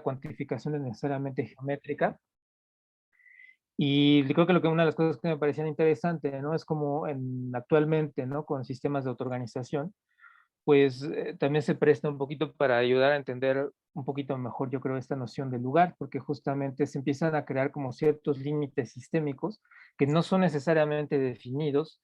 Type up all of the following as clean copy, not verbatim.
cuantificación es necesariamente geométrica. Y creo que una de las cosas que me parecían interesantes, ¿no? Es como actualmente, ¿no? Con sistemas de autoorganización, pues también se presta un poquito para ayudar a entender un poquito mejor, yo creo, esta noción de lugar, porque justamente se empiezan a crear como ciertos límites sistémicos que no son necesariamente definidos,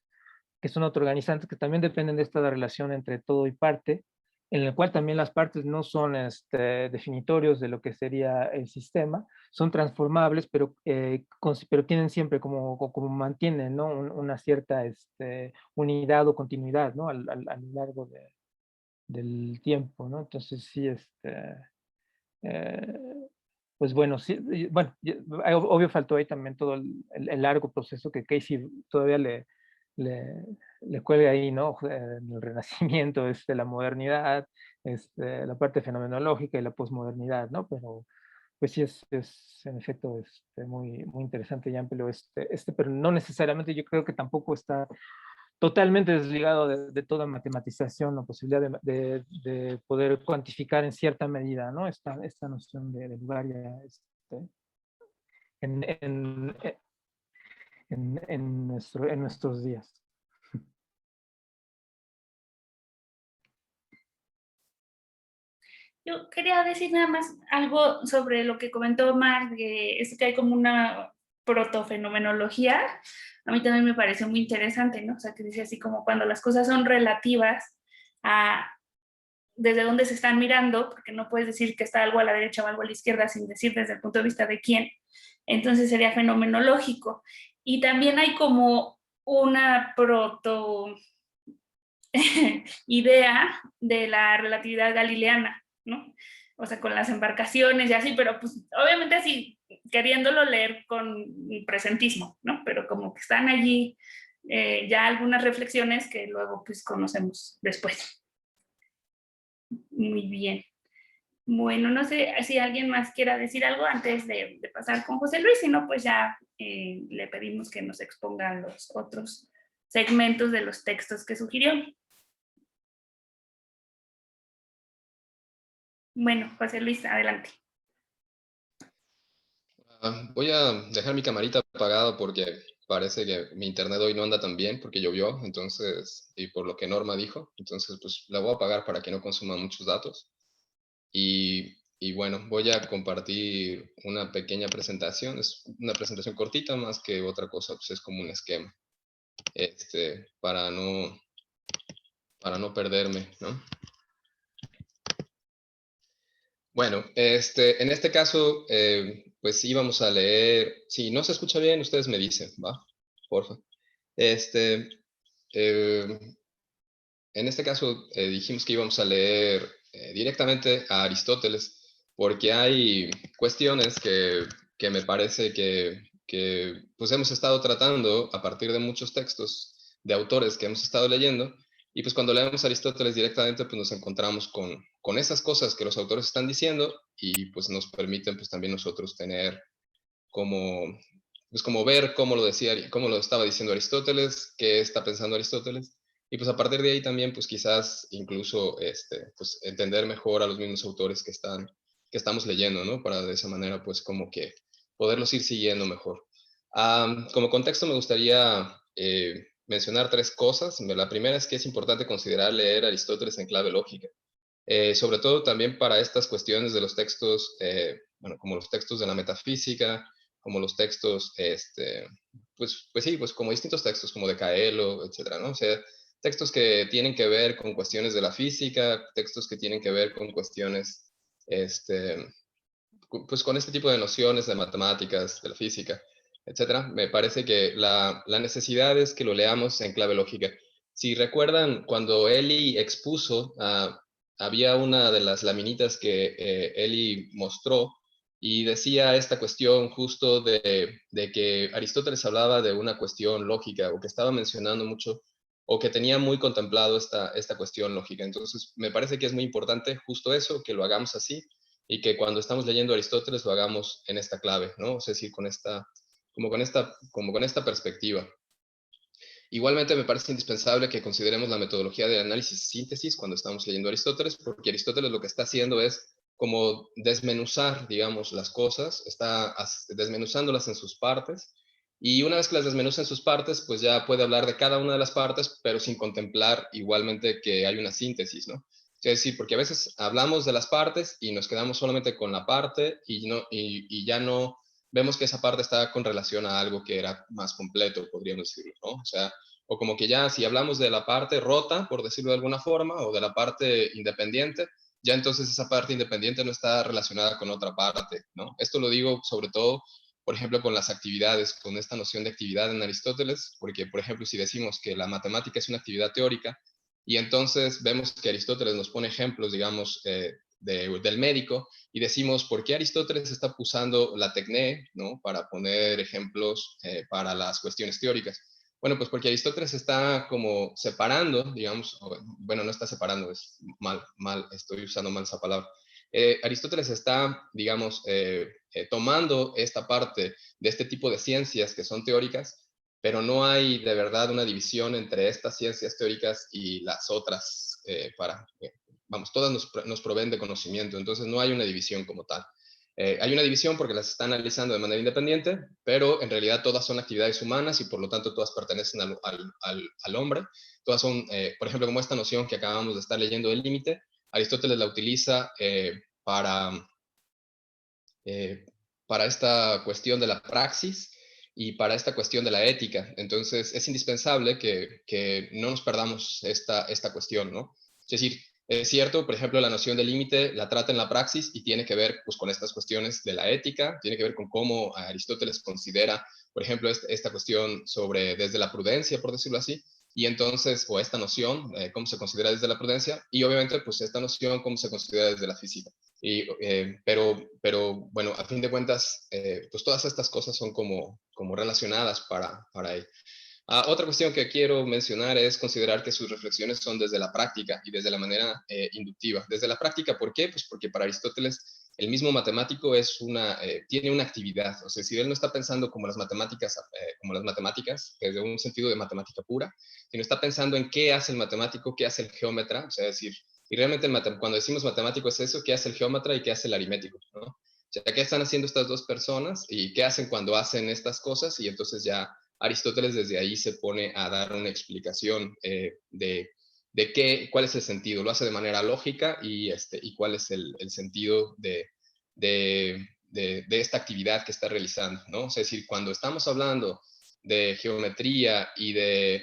que son autoorganizantes, que también dependen de esta relación entre todo y parte, en el cual también las partes no son definitorios de lo que sería el sistema, son transformables, pero tienen siempre como mantienen, ¿no? Una cierta unidad o continuidad, ¿no? A lo largo del tiempo, ¿no? Entonces sí, eh, pues bueno, sí, bueno, obvio faltó ahí también todo el largo proceso que Casey todavía le, le cuelga ahí, ¿no? En el Renacimiento, la modernidad, la parte fenomenológica y la posmodernidad, ¿no? Pero pues sí es en efecto muy, muy interesante y amplio pero no necesariamente yo creo que tampoco está totalmente desligado de toda matematización o posibilidad de poder cuantificar en cierta medida, ¿no? Esta noción de lugar ya en, en, en nuestros días. Yo quería decir nada más algo sobre lo que comentó Mark, es que hay como una protofenomenología. A mí también me pareció muy interesante, ¿no? O sea, que dice así como cuando las cosas son relativas a desde dónde se están mirando, porque no puedes decir que está algo a la derecha o algo a la izquierda sin decir desde el punto de vista de quién. Entonces sería fenomenológico. Y también hay como una proto idea de la relatividad galileana, ¿no? O sea, con las embarcaciones y así, pero pues obviamente así, queriéndolo leer con presentismo, ¿no? Pero como que están allí ya algunas reflexiones que luego pues conocemos después. Muy bien. Bueno, no sé si alguien más quiera decir algo antes de pasar con José Luis, si no, pues ya le pedimos que nos expongan los otros segmentos de los textos que sugirió. Bueno, José Luis, adelante. Voy a dejar mi camarita apagada porque parece que mi internet hoy no anda tan bien porque llovió, entonces, y por lo que Norma dijo, entonces pues la voy a apagar para que no consuma muchos datos. Y bueno, voy a compartir una pequeña presentación, es una presentación cortita más que otra cosa, pues es como un esquema, para no perderme, ¿no? Bueno, en este caso, pues íbamos a leer, si no se escucha bien, ustedes me dicen, ¿va? Porfa. Este, eh, en este caso, dijimos que íbamos a leer directamente a Aristóteles, porque hay cuestiones que me parece que pues hemos estado tratando a partir de muchos textos de autores que hemos estado leyendo, y pues cuando leemos a Aristóteles directamente, pues nos encontramos con esas cosas que los autores están diciendo, y pues nos permiten pues también nosotros tener como, pues como ver cómo lo decía, cómo lo estaba diciendo Aristóteles, qué está pensando Aristóteles, y pues a partir de ahí también, pues quizás incluso, pues entender mejor a los mismos autores que estamos leyendo, ¿no? Para de esa manera, pues como que poderlos ir siguiendo mejor. Como contexto me gustaría mencionar tres cosas. La primera es que es importante considerar leer Aristóteles en clave lógica. Sobre todo también para estas cuestiones de los textos, bueno, como los textos de la metafísica, como los textos, pues sí, pues como distintos textos, como de Caelo, etcétera, ¿no? O sea, textos que tienen que ver con cuestiones de la física, textos que tienen que ver con cuestiones, este, pues con este tipo de nociones de matemáticas, de la física, etcétera. Me parece que la necesidad es que lo leamos en clave lógica. Si recuerdan, cuando Eli expuso, había una de las laminitas que Eli mostró y decía esta cuestión justo de que Aristóteles hablaba de una cuestión lógica o que estaba mencionando mucho o que tenía muy contemplado esta cuestión lógica. Entonces, me parece que es muy importante justo eso, que lo hagamos así y que cuando estamos leyendo Aristóteles lo hagamos en esta clave, ¿no? Es decir, como con esta perspectiva. Igualmente me parece indispensable que consideremos la metodología de análisis y síntesis cuando estamos leyendo Aristóteles, porque Aristóteles lo que está haciendo es como desmenuzar, digamos, las cosas, está desmenuzándolas en sus partes, y una vez que las desmenuza en sus partes, pues ya puede hablar de cada una de las partes, pero sin contemplar igualmente que hay una síntesis, ¿no? Es decir, porque a veces hablamos de las partes y nos quedamos solamente con la parte y ya no vemos que esa parte está con relación a algo que era más completo, podríamos decirlo, ¿no? O sea, o como que ya si hablamos de la parte rota, por decirlo de alguna forma, o de la parte independiente, ya entonces esa parte independiente no está relacionada con otra parte, ¿no? Esto lo digo sobre todo, por ejemplo, con las actividades, con esta noción de actividad en Aristóteles, porque, por ejemplo, si decimos que la matemática es una actividad teórica, y entonces vemos que Aristóteles nos pone ejemplos, digamos, del médico, y decimos, ¿por qué Aristóteles está usando la tecné, ¿no? Para poner ejemplos para las cuestiones teóricas? Bueno, pues porque Aristóteles está como separando, digamos, bueno, no está separando, es mal, estoy usando mal esa palabra. Aristóteles está, digamos, tomando esta parte de este tipo de ciencias que son teóricas, pero no hay de verdad una división entre estas ciencias teóricas y las otras vamos, todas nos proveen de conocimiento, entonces no hay una división como tal. Hay una división porque las está analizando de manera independiente, pero en realidad todas son actividades humanas y por lo tanto todas pertenecen al hombre. Todas son, por ejemplo, como esta noción que acabamos de estar leyendo del límite, Aristóteles la utiliza para, para esta cuestión de la praxis y para esta cuestión de la ética. Entonces es indispensable que no nos perdamos esta cuestión, ¿no? Es decir, es cierto, por ejemplo, la noción de límite la trata en la praxis y tiene que ver pues, con estas cuestiones de la ética, tiene que ver con cómo Aristóteles considera, por ejemplo, esta cuestión sobre desde la prudencia, por decirlo así, y entonces, o esta noción, cómo se considera desde la prudencia, y obviamente, pues esta noción, cómo se considera desde la física. Pero bueno, a fin de cuentas, pues todas estas cosas son como relacionadas para él. Otra cuestión que quiero mencionar es considerar que sus reflexiones son desde la práctica y desde la manera inductiva. Desde la práctica, ¿por qué? Pues porque para Aristóteles el mismo matemático tiene una actividad. O sea, si él no está pensando como las matemáticas, desde un sentido de matemática pura, sino está pensando en qué hace el matemático, qué hace el geómetra, o sea, decir, y realmente cuando decimos matemático es eso, qué hace el geómetra y qué hace el aritmético, ¿no? O sea, ¿qué están haciendo estas dos personas y qué hacen cuando hacen estas cosas? Y entonces ya Aristóteles desde ahí se pone a dar una explicación de cuál es el sentido. Lo hace de manera lógica y cuál es el sentido de esta actividad que está realizando, ¿no? Es decir, cuando estamos hablando de geometría y de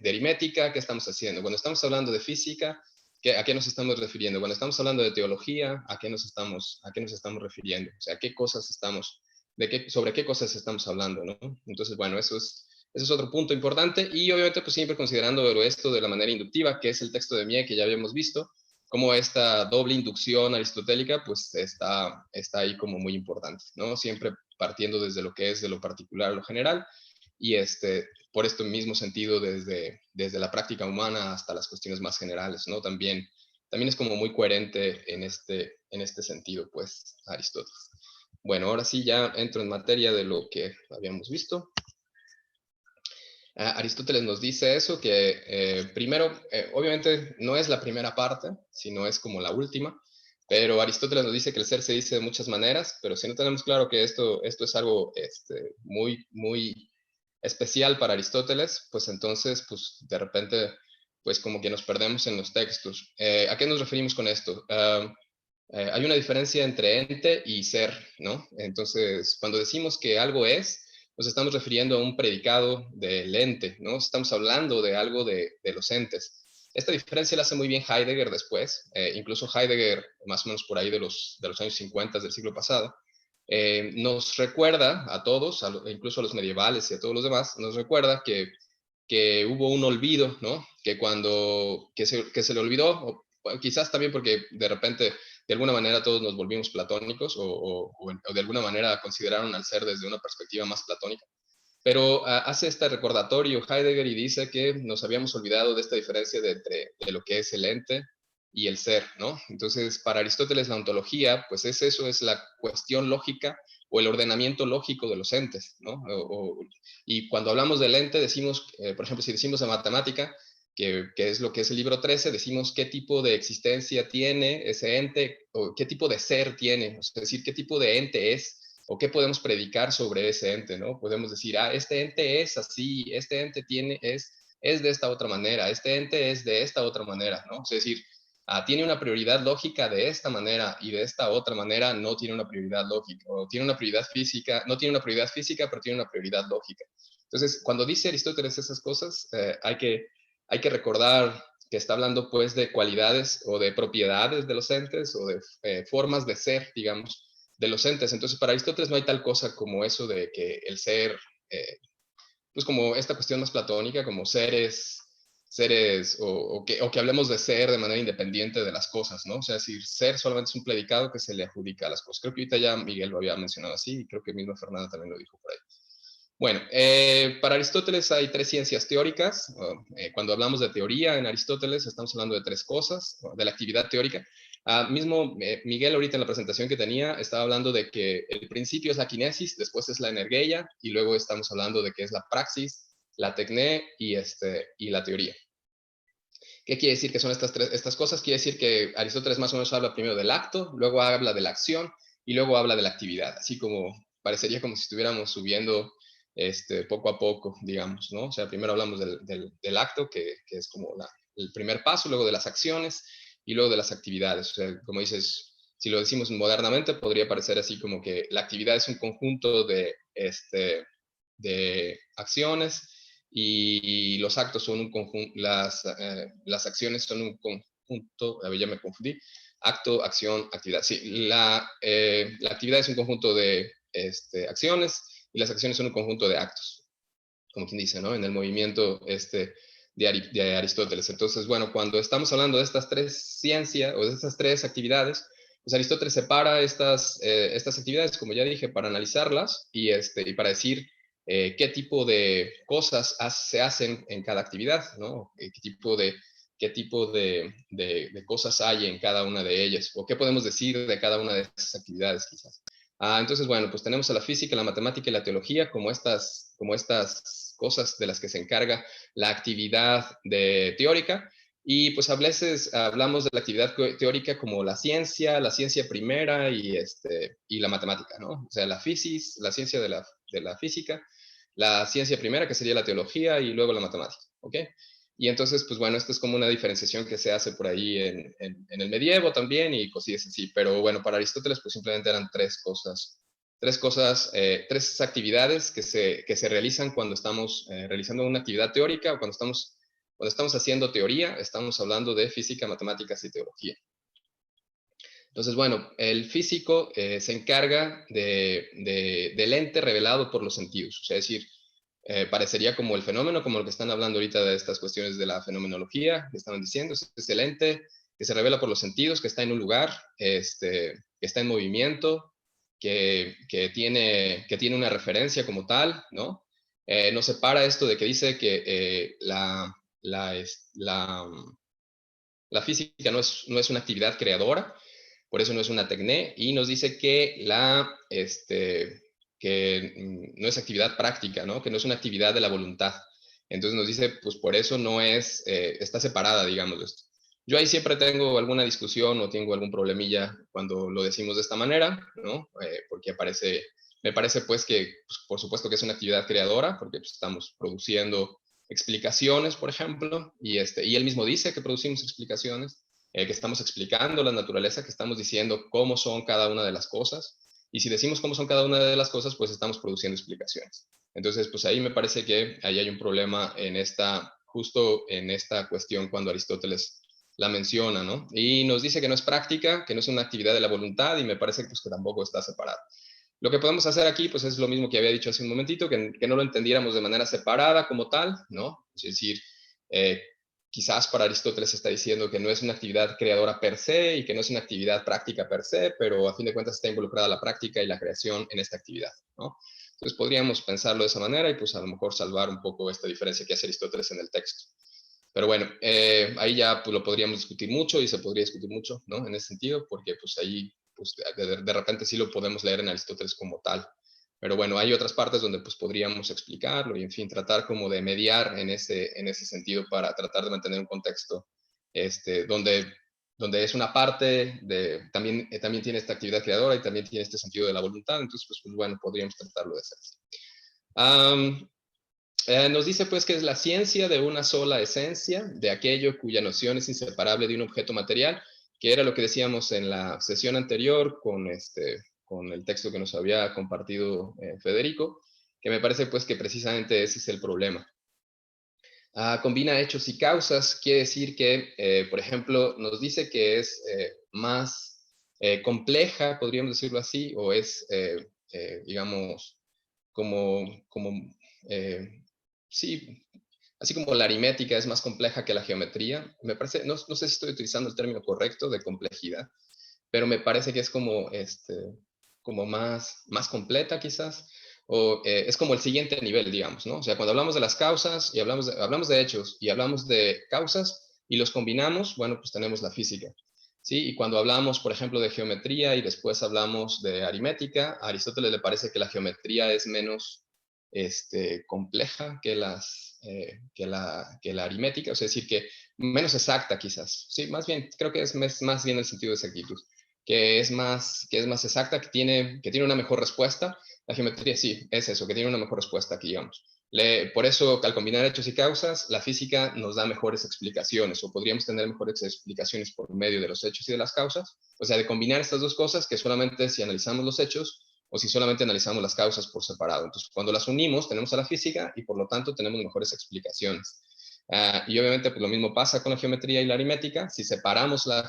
aritmética, ¿qué estamos haciendo? Cuando estamos hablando de física, ¿a qué nos estamos refiriendo? Cuando estamos hablando de teología, ¿a qué nos estamos refiriendo? O sea, sobre qué cosas estamos hablando, ¿no? Entonces, bueno, eso es otro punto importante y obviamente pues siempre considerando esto de la manera inductiva, que es el texto de Mie que ya habíamos visto, como esta doble inducción aristotélica pues está ahí como muy importante, ¿no? Siempre partiendo desde lo que es de lo particular a lo general y por este mismo sentido desde la práctica humana hasta las cuestiones más generales, ¿no? También es como muy coherente en este sentido, pues, Aristóteles. Bueno, ahora sí ya entro en materia de lo que habíamos visto. Aristóteles nos dice eso, que primero, obviamente no es la primera parte, sino es como la última, pero Aristóteles nos dice que el ser se dice de muchas maneras, pero si no tenemos claro que esto es algo muy, muy especial para Aristóteles, pues entonces, pues de repente, pues como que nos perdemos en los textos. ¿A qué nos referimos con esto? Hay una diferencia entre ente y ser, ¿no? Entonces, cuando decimos que algo es, nos estamos refiriendo a un predicado del ente, ¿no? Estamos hablando de algo de los entes. Esta diferencia la hace muy bien Heidegger después, incluso Heidegger, más o menos por ahí de los años 50 del siglo pasado, nos recuerda a todos, incluso a los medievales y a todos los demás, nos recuerda que hubo un olvido, ¿no? Que se le olvidó, o quizás también porque de repente de alguna manera todos nos volvimos platónicos o de alguna manera consideraron al ser desde una perspectiva más platónica. Pero hace este recordatorio Heidegger y dice que nos habíamos olvidado de esta diferencia de lo que es el ente y el ser, ¿no? Entonces, para Aristóteles la ontología, pues eso, es la cuestión lógica o el ordenamiento lógico de los entes, ¿no? Y cuando hablamos del ente decimos, por ejemplo, si decimos de matemática, que es lo que es el libro 13, decimos qué tipo de existencia tiene ese ente, o qué tipo de ser tiene, es decir, qué tipo de ente es, o qué podemos predicar sobre ese ente, ¿no? Podemos decir, este ente es así, este ente es de esta otra manera, este ente es de esta otra manera, ¿no? Es decir, tiene una prioridad lógica de esta manera y de esta otra manera no tiene una prioridad lógica, o tiene una prioridad física, no tiene una prioridad física, pero tiene una prioridad lógica. Entonces, cuando dice Aristóteles esas cosas, hay que recordar que está hablando pues de cualidades o de propiedades de los entes o de formas de ser, digamos, de los entes. Entonces, para Aristóteles no hay tal cosa como eso de que el ser, pues como esta cuestión más platónica, como seres o que hablemos de ser de manera independiente de las cosas, ¿no? O sea, decir, ser solamente es un predicado que se le adjudica a las cosas. Creo que ahorita ya Miguel lo había mencionado así y creo que mismo Fernanda también lo dijo por ahí. Bueno, para Aristóteles hay tres ciencias teóricas. Cuando hablamos de teoría en Aristóteles estamos hablando de tres cosas, de la actividad teórica. Mismo Miguel ahorita en la presentación que tenía estaba hablando de que el principio es la kinesis, después es la energía y luego estamos hablando de que es la praxis, la tecné y la teoría. ¿Qué quiere decir que son estas cosas? Quiere decir que Aristóteles más o menos habla primero del acto, luego habla de la acción y luego habla de la actividad, así como parecería como si estuviéramos subiendo poco a poco, digamos, ¿no? O sea, primero hablamos del acto, que es como el primer paso, luego de las acciones y luego de las actividades. O sea, como dices, si lo decimos modernamente, podría parecer así como que la actividad es un conjunto de acciones y los actos son un conjunto, las acciones son un conjunto, a ver, ya me confundí, acto, acción, actividad. Sí, la actividad es un conjunto de acciones y las acciones son un conjunto de actos, como quien dice, ¿no? En el movimiento de Aristóteles. Entonces, bueno, cuando estamos hablando de estas tres ciencias o de estas tres actividades, pues Aristóteles separa estas actividades, como ya dije, para analizarlas y para decir qué tipo de cosas se hacen en cada actividad, ¿no? Qué tipo de cosas hay en cada una de ellas, o qué podemos decir de cada una de esas actividades, quizás. Entonces, bueno, pues tenemos a la física, la matemática y la teología como estas cosas de las que se encarga la actividad teórica. Y pues a veces hablamos de la actividad teórica como la ciencia primera y la matemática, ¿no? O sea, la ciencia de la física, la ciencia primera, que sería la teología, y luego la matemática, ¿ok? Y entonces, pues bueno, esto es como una diferenciación que se hace por ahí en el medievo también y cosillas así. Pero bueno, para Aristóteles, pues simplemente eran tres actividades que se realizan cuando estamos realizando una actividad teórica o cuando estamos haciendo teoría, estamos hablando de física, matemáticas y teología. Entonces, bueno, el físico se encarga del ente revelado por los sentidos, o sea, es decir, parecería como el fenómeno, como lo que están hablando ahorita de estas cuestiones de la fenomenología, que estaban diciendo, es el ente que se revela por los sentidos, que está en un lugar, que está en movimiento, que tiene una referencia como tal, ¿no? Nos separa esto de que dice que la física no es una actividad creadora, por eso no es una tecné, y nos dice que no es actividad práctica, ¿no? Que no es una actividad de la voluntad. Entonces nos dice, pues por eso no está separada, digamos, de esto. Yo ahí siempre tengo alguna discusión o tengo algún problemilla cuando lo decimos de esta manera, ¿no? Porque me parece pues que, pues, por supuesto que es una actividad creadora, porque pues, estamos produciendo explicaciones, por ejemplo, y él mismo dice que producimos explicaciones, que estamos explicando la naturaleza, que estamos diciendo cómo son cada una de las cosas, y si decimos cómo son cada una de las cosas, pues estamos produciendo explicaciones. Entonces, pues ahí me parece que ahí hay un problema justo en esta cuestión cuando Aristóteles la menciona, ¿no? Y nos dice que no es práctica, que no es una actividad de la voluntad, y me parece pues, que tampoco está separada. Lo que podemos hacer aquí, pues es lo mismo que había dicho hace un momentito, que no lo entendiéramos de manera separada como tal, ¿no? Es decir, quizás para Aristóteles está diciendo que no es una actividad creadora per se y que no es una actividad práctica per se, pero a fin de cuentas está involucrada la práctica y la creación en esta actividad, ¿no? Entonces podríamos pensarlo de esa manera y pues a lo mejor salvar un poco esta diferencia que hace Aristóteles en el texto. Pero bueno, ahí ya pues, lo podríamos discutir mucho y se podría discutir mucho, ¿no? En ese sentido, porque pues ahí pues, de repente sí lo podemos leer en Aristóteles como tal, Pero bueno, hay otras partes donde pues podríamos explicarlo y en fin, tratar como de mediar en ese sentido para tratar de mantener un contexto donde es una parte de, también tiene esta actividad creadora y también tiene este sentido de la voluntad, entonces pues bueno, podríamos tratarlo de hacer así. Nos dice pues que es la ciencia de una sola esencia, de aquello cuya noción es inseparable de un objeto material, que era lo que decíamos en la sesión anterior con el texto que nos había compartido Federico, que me parece pues que precisamente ese es el problema. Combina hechos y causas, quiere decir que, por ejemplo, nos dice que es más compleja, podríamos decirlo así, o es, digamos, como sí, así como la aritmética es más compleja que la geometría, me parece, no sé si estoy utilizando el término correcto de complejidad, pero me parece que es como más completa quizás, o es como el siguiente nivel, digamos, ¿no? O sea, cuando hablamos de las causas y hablamos de hechos y hablamos de causas y los combinamos, bueno, pues tenemos la física, ¿sí? Y cuando hablamos, por ejemplo, de geometría y después hablamos de aritmética, a Aristóteles le parece que la geometría es menos compleja que la aritmética, o sea, es decir, que menos exacta quizás, sí, más bien, creo que es más bien el sentido de exactitud, que es más exacta, que tiene una mejor respuesta. La geometría sí, es eso, que tiene una mejor respuesta aquí, digamos. Por eso, al combinar hechos y causas, la física nos da mejores explicaciones, o podríamos tener mejores explicaciones por medio de los hechos y de las causas, o sea, de combinar estas dos cosas, que solamente si analizamos los hechos, o si solamente analizamos las causas por separado. Entonces, cuando las unimos, tenemos a la física y por lo tanto tenemos mejores explicaciones. Y obviamente pues, lo mismo pasa con la geometría y la aritmética. Si tenemos la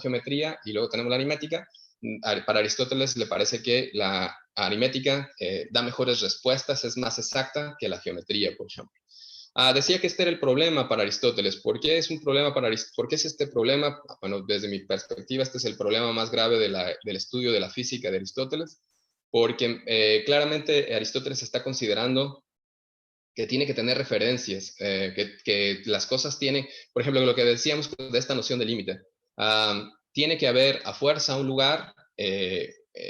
geometría y luego tenemos la aritmética, para Aristóteles le parece que la aritmética da mejores respuestas, es más exacta que la geometría, por ejemplo. Decía que este era el problema para Aristóteles. ¿Por qué es un problema para Aristóteles? ¿Por qué es este problema? Bueno, desde mi perspectiva, este es el problema más grave del estudio de la física de Aristóteles, porque claramente Aristóteles está considerando que tiene que tener referencias, que las cosas tienen, por ejemplo, lo que decíamos de esta noción de límite, tiene que haber a fuerza un lugar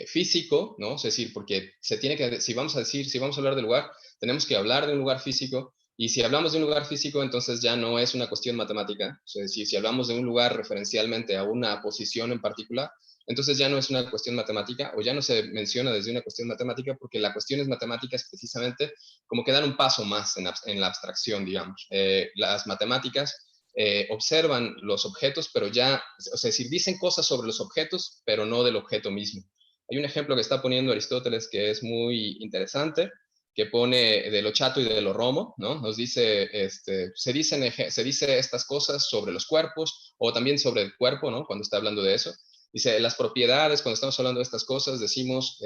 físico, ¿no? Es decir, porque si vamos a hablar de lugar, tenemos que hablar de un lugar físico, y si hablamos de un lugar físico, entonces ya no es una cuestión matemática, es decir, si hablamos de un lugar referencialmente a una posición en particular, entonces ya no es una cuestión matemática, o ya no se menciona desde una cuestión matemática, porque la cuestión es matemática precisamente como que dan un paso más en la abstracción, digamos. Las matemáticas observan los objetos, pero ya, o sea, si dicen cosas sobre los objetos, pero no del objeto mismo. Hay un ejemplo que está poniendo Aristóteles que es muy interesante, que pone de lo chato y de lo romo, ¿no? Nos dice, se dice estas cosas sobre los cuerpos, o también sobre el cuerpo, ¿no? Cuando está hablando de eso. Dice, las propiedades, cuando estamos hablando de estas cosas, decimos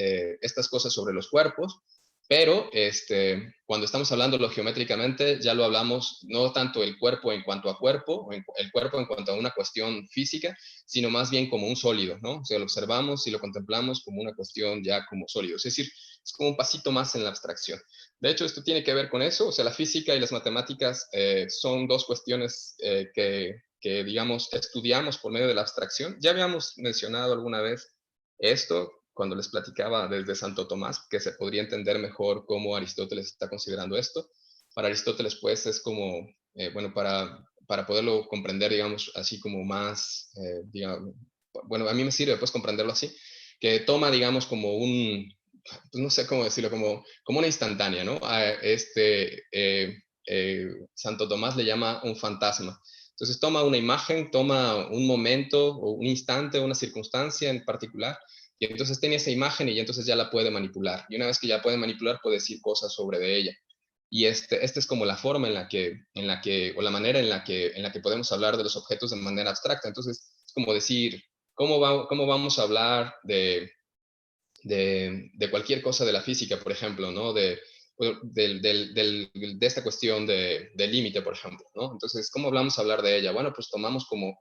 estas cosas sobre los cuerpos, pero cuando estamos hablando geométricamente, ya lo hablamos no tanto el cuerpo en cuanto a cuerpo, o el cuerpo en cuanto a una cuestión física, sino más bien como un sólido, ¿no? O sea, lo observamos y lo contemplamos como una cuestión ya como sólido. Es decir, es como un pasito más en la abstracción. De hecho, esto tiene que ver con eso. O sea, la física y las matemáticas son dos cuestiones que, digamos, estudiamos por medio de la abstracción. Ya habíamos mencionado alguna vez esto, cuando les platicaba desde Santo Tomás, que se podría entender mejor cómo Aristóteles está considerando esto. Para Aristóteles, pues, es como, bueno, para poderlo comprender, digamos, así como más, digamos, bueno, a mí me sirve, pues, comprenderlo así, que toma, digamos, como pues no sé cómo decirlo, como una instantánea, ¿no? Santo Tomás le llama un fantasma. Entonces toma una imagen, toma un momento o un instante, una circunstancia en particular, y entonces tiene esa imagen y entonces ya la puede manipular. Y una vez que ya puede manipular, puede decir cosas sobre de ella. Y esta es como la forma o la manera en la que podemos hablar de los objetos de manera abstracta. Entonces, es como decir, ¿cómo vamos a hablar de cualquier cosa de la física, por ejemplo, ¿no? De esta cuestión del límite, por ejemplo, ¿no? Entonces, ¿cómo vamos a hablar de ella? Bueno, pues tomamos como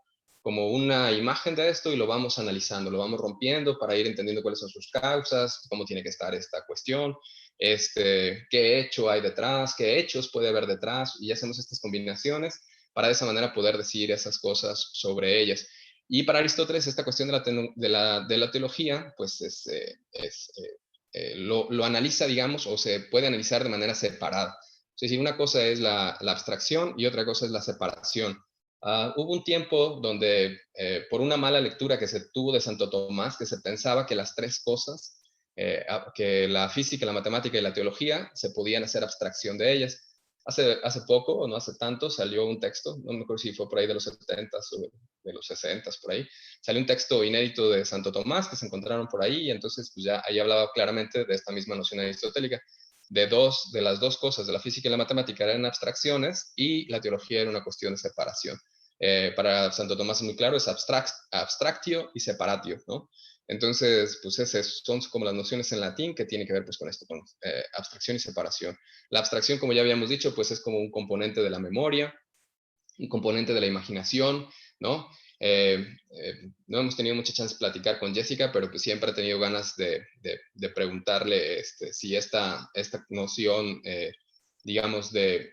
una imagen de esto y lo vamos analizando, lo vamos rompiendo para ir entendiendo cuáles son sus causas, cómo tiene que estar esta cuestión, qué hecho hay detrás, qué hechos puede haber detrás, y hacemos estas combinaciones para de esa manera poder decir esas cosas sobre ellas. Y para Aristóteles esta cuestión de la teología, pues lo analiza, digamos, o se puede analizar de manera separada. Es decir, una cosa es la abstracción y otra cosa es la separación. Hubo un tiempo donde, por una mala lectura que se tuvo de Santo Tomás, que se pensaba que las tres cosas, que la física, la matemática y la teología, se podían hacer abstracción de ellas. Hace poco, o no hace tanto, salió un texto, no me acuerdo si fue por ahí de los 70s o de los 60s, por ahí, salió un texto inédito de Santo Tomás que se encontraron por ahí, y entonces pues ya ahí hablaba claramente de esta misma noción aristotélica, de las dos cosas, de la física y la matemática eran abstracciones y la teología era una cuestión de separación. Para Santo Tomás es muy claro, es abstractio y separatio, ¿no? Entonces, pues son como las nociones en latín que tienen que ver pues con esto, con abstracción y separación. La abstracción, como ya habíamos dicho, pues es como un componente de la memoria, un componente de la imaginación, ¿no? No hemos tenido mucha chance de platicar con Jessica, pero pues siempre he tenido ganas de preguntarle si esta noción, digamos, de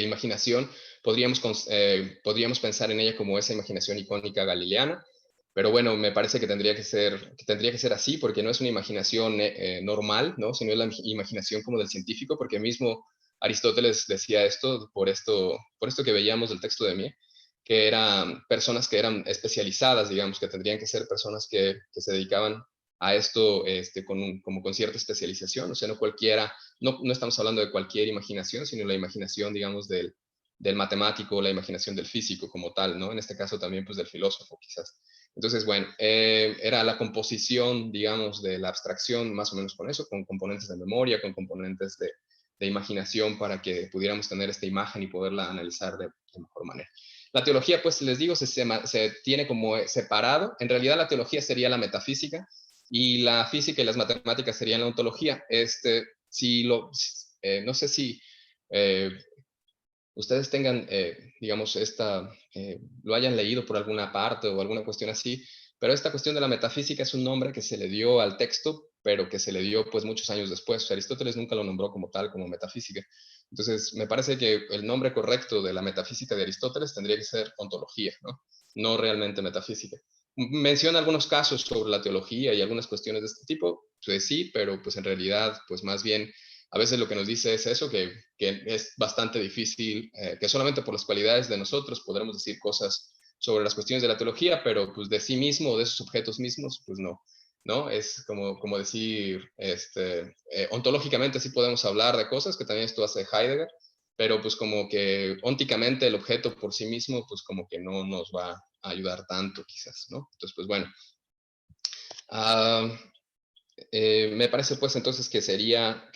imaginación, podríamos pensar en ella como esa imaginación icónica galileana, pero bueno, me parece que tendría que ser así, porque no es una imaginación normal, ¿no? Sino es la imaginación como del científico, porque mismo Aristóteles decía por esto que veíamos del texto de Mie, que eran personas que eran especializadas, digamos, que tendrían que ser personas que se dedicaban a esto como con cierta especialización, o sea, no cualquiera, no estamos hablando de cualquier imaginación, sino la imaginación, digamos, del matemático, la imaginación del físico como tal, ¿no? En este caso también, pues, del filósofo, quizás. Entonces, bueno, era la composición, digamos, de la abstracción, más o menos con eso, con componentes de memoria, con componentes de imaginación para que pudiéramos tener esta imagen y poderla analizar de mejor manera. La teología, pues, les digo, se tiene como separado. En realidad, la teología sería la metafísica, y la física y las matemáticas serían la ontología. No sé si eh, ustedes tengan, digamos, lo hayan leído por alguna parte o alguna cuestión así, pero esta cuestión de la metafísica es un nombre que se le dio al texto, pero que se le dio pues muchos años después. O sea, Aristóteles nunca lo nombró como tal, como metafísica. Entonces, me parece que el nombre correcto de la metafísica de Aristóteles tendría que ser ontología, ¿no? No realmente metafísica. Menciona algunos casos sobre la teología y algunas cuestiones de este tipo, pues sí, pero pues en realidad, pues más bien, a veces lo que nos dice es eso, que es bastante difícil, que solamente por las cualidades de nosotros podremos decir cosas sobre las cuestiones de la teología, pero pues de sí mismo, de esos objetos mismos, pues no, ¿no? Es como decir, ontológicamente sí podemos hablar de cosas, que también esto hace Heidegger, pero pues como que ónticamente el objeto por sí mismo, pues como que no nos va a ayudar tanto quizás, ¿no? Entonces, pues bueno. Me parece pues entonces que sería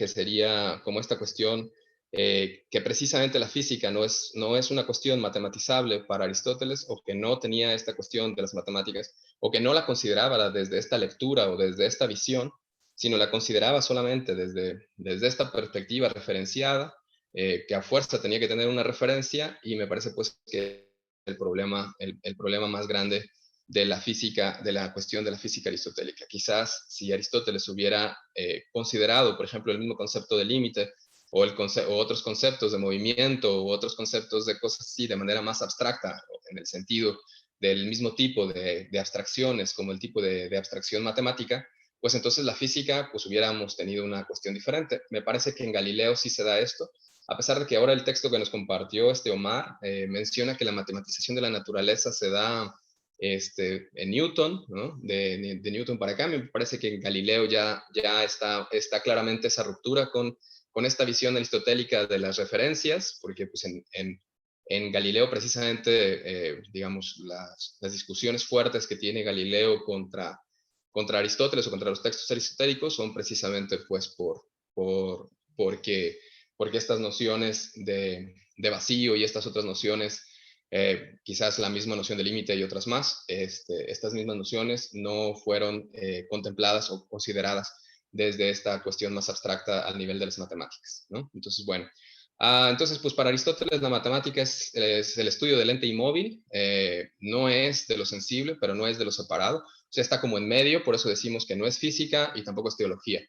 como esta cuestión, que precisamente la física no es una cuestión matematizable para Aristóteles, o que no tenía esta cuestión de las matemáticas, o que no la consideraba desde esta lectura o desde esta visión, sino la consideraba solamente desde esta perspectiva referenciada, que a fuerza tenía que tener una referencia. Y me parece pues que el problema más grande de la física, de la cuestión de la física aristotélica. Quizás si Aristóteles hubiera considerado, por ejemplo, el mismo concepto de límite, o otros conceptos de movimiento, u otros conceptos de cosas así de manera más abstracta, en el sentido del mismo tipo de abstracciones como el tipo de abstracción matemática, pues entonces la física, pues hubiéramos tenido una cuestión diferente. Me parece que en Galileo sí se da esto, a pesar de que ahora el texto que nos compartió Omar menciona que la matematización de la naturaleza se da en Newton, ¿no? De Newton para acá. Me parece que en Galileo ya está claramente esa ruptura con esta visión aristotélica de las referencias, porque pues en Galileo precisamente, digamos, las discusiones fuertes que tiene Galileo contra Aristóteles o contra los textos aristotélicos son precisamente pues porque estas nociones de vacío y estas otras nociones, quizás la misma noción de límite y otras más, estas mismas nociones no fueron contempladas o consideradas desde esta cuestión más abstracta al nivel de las matemáticas, ¿no? Entonces, bueno, entonces, pues para Aristóteles la matemática es el estudio del ente inmóvil, no es de lo sensible, pero no es de lo separado, o sea, está como en medio. Por eso decimos que no es física y tampoco es teología.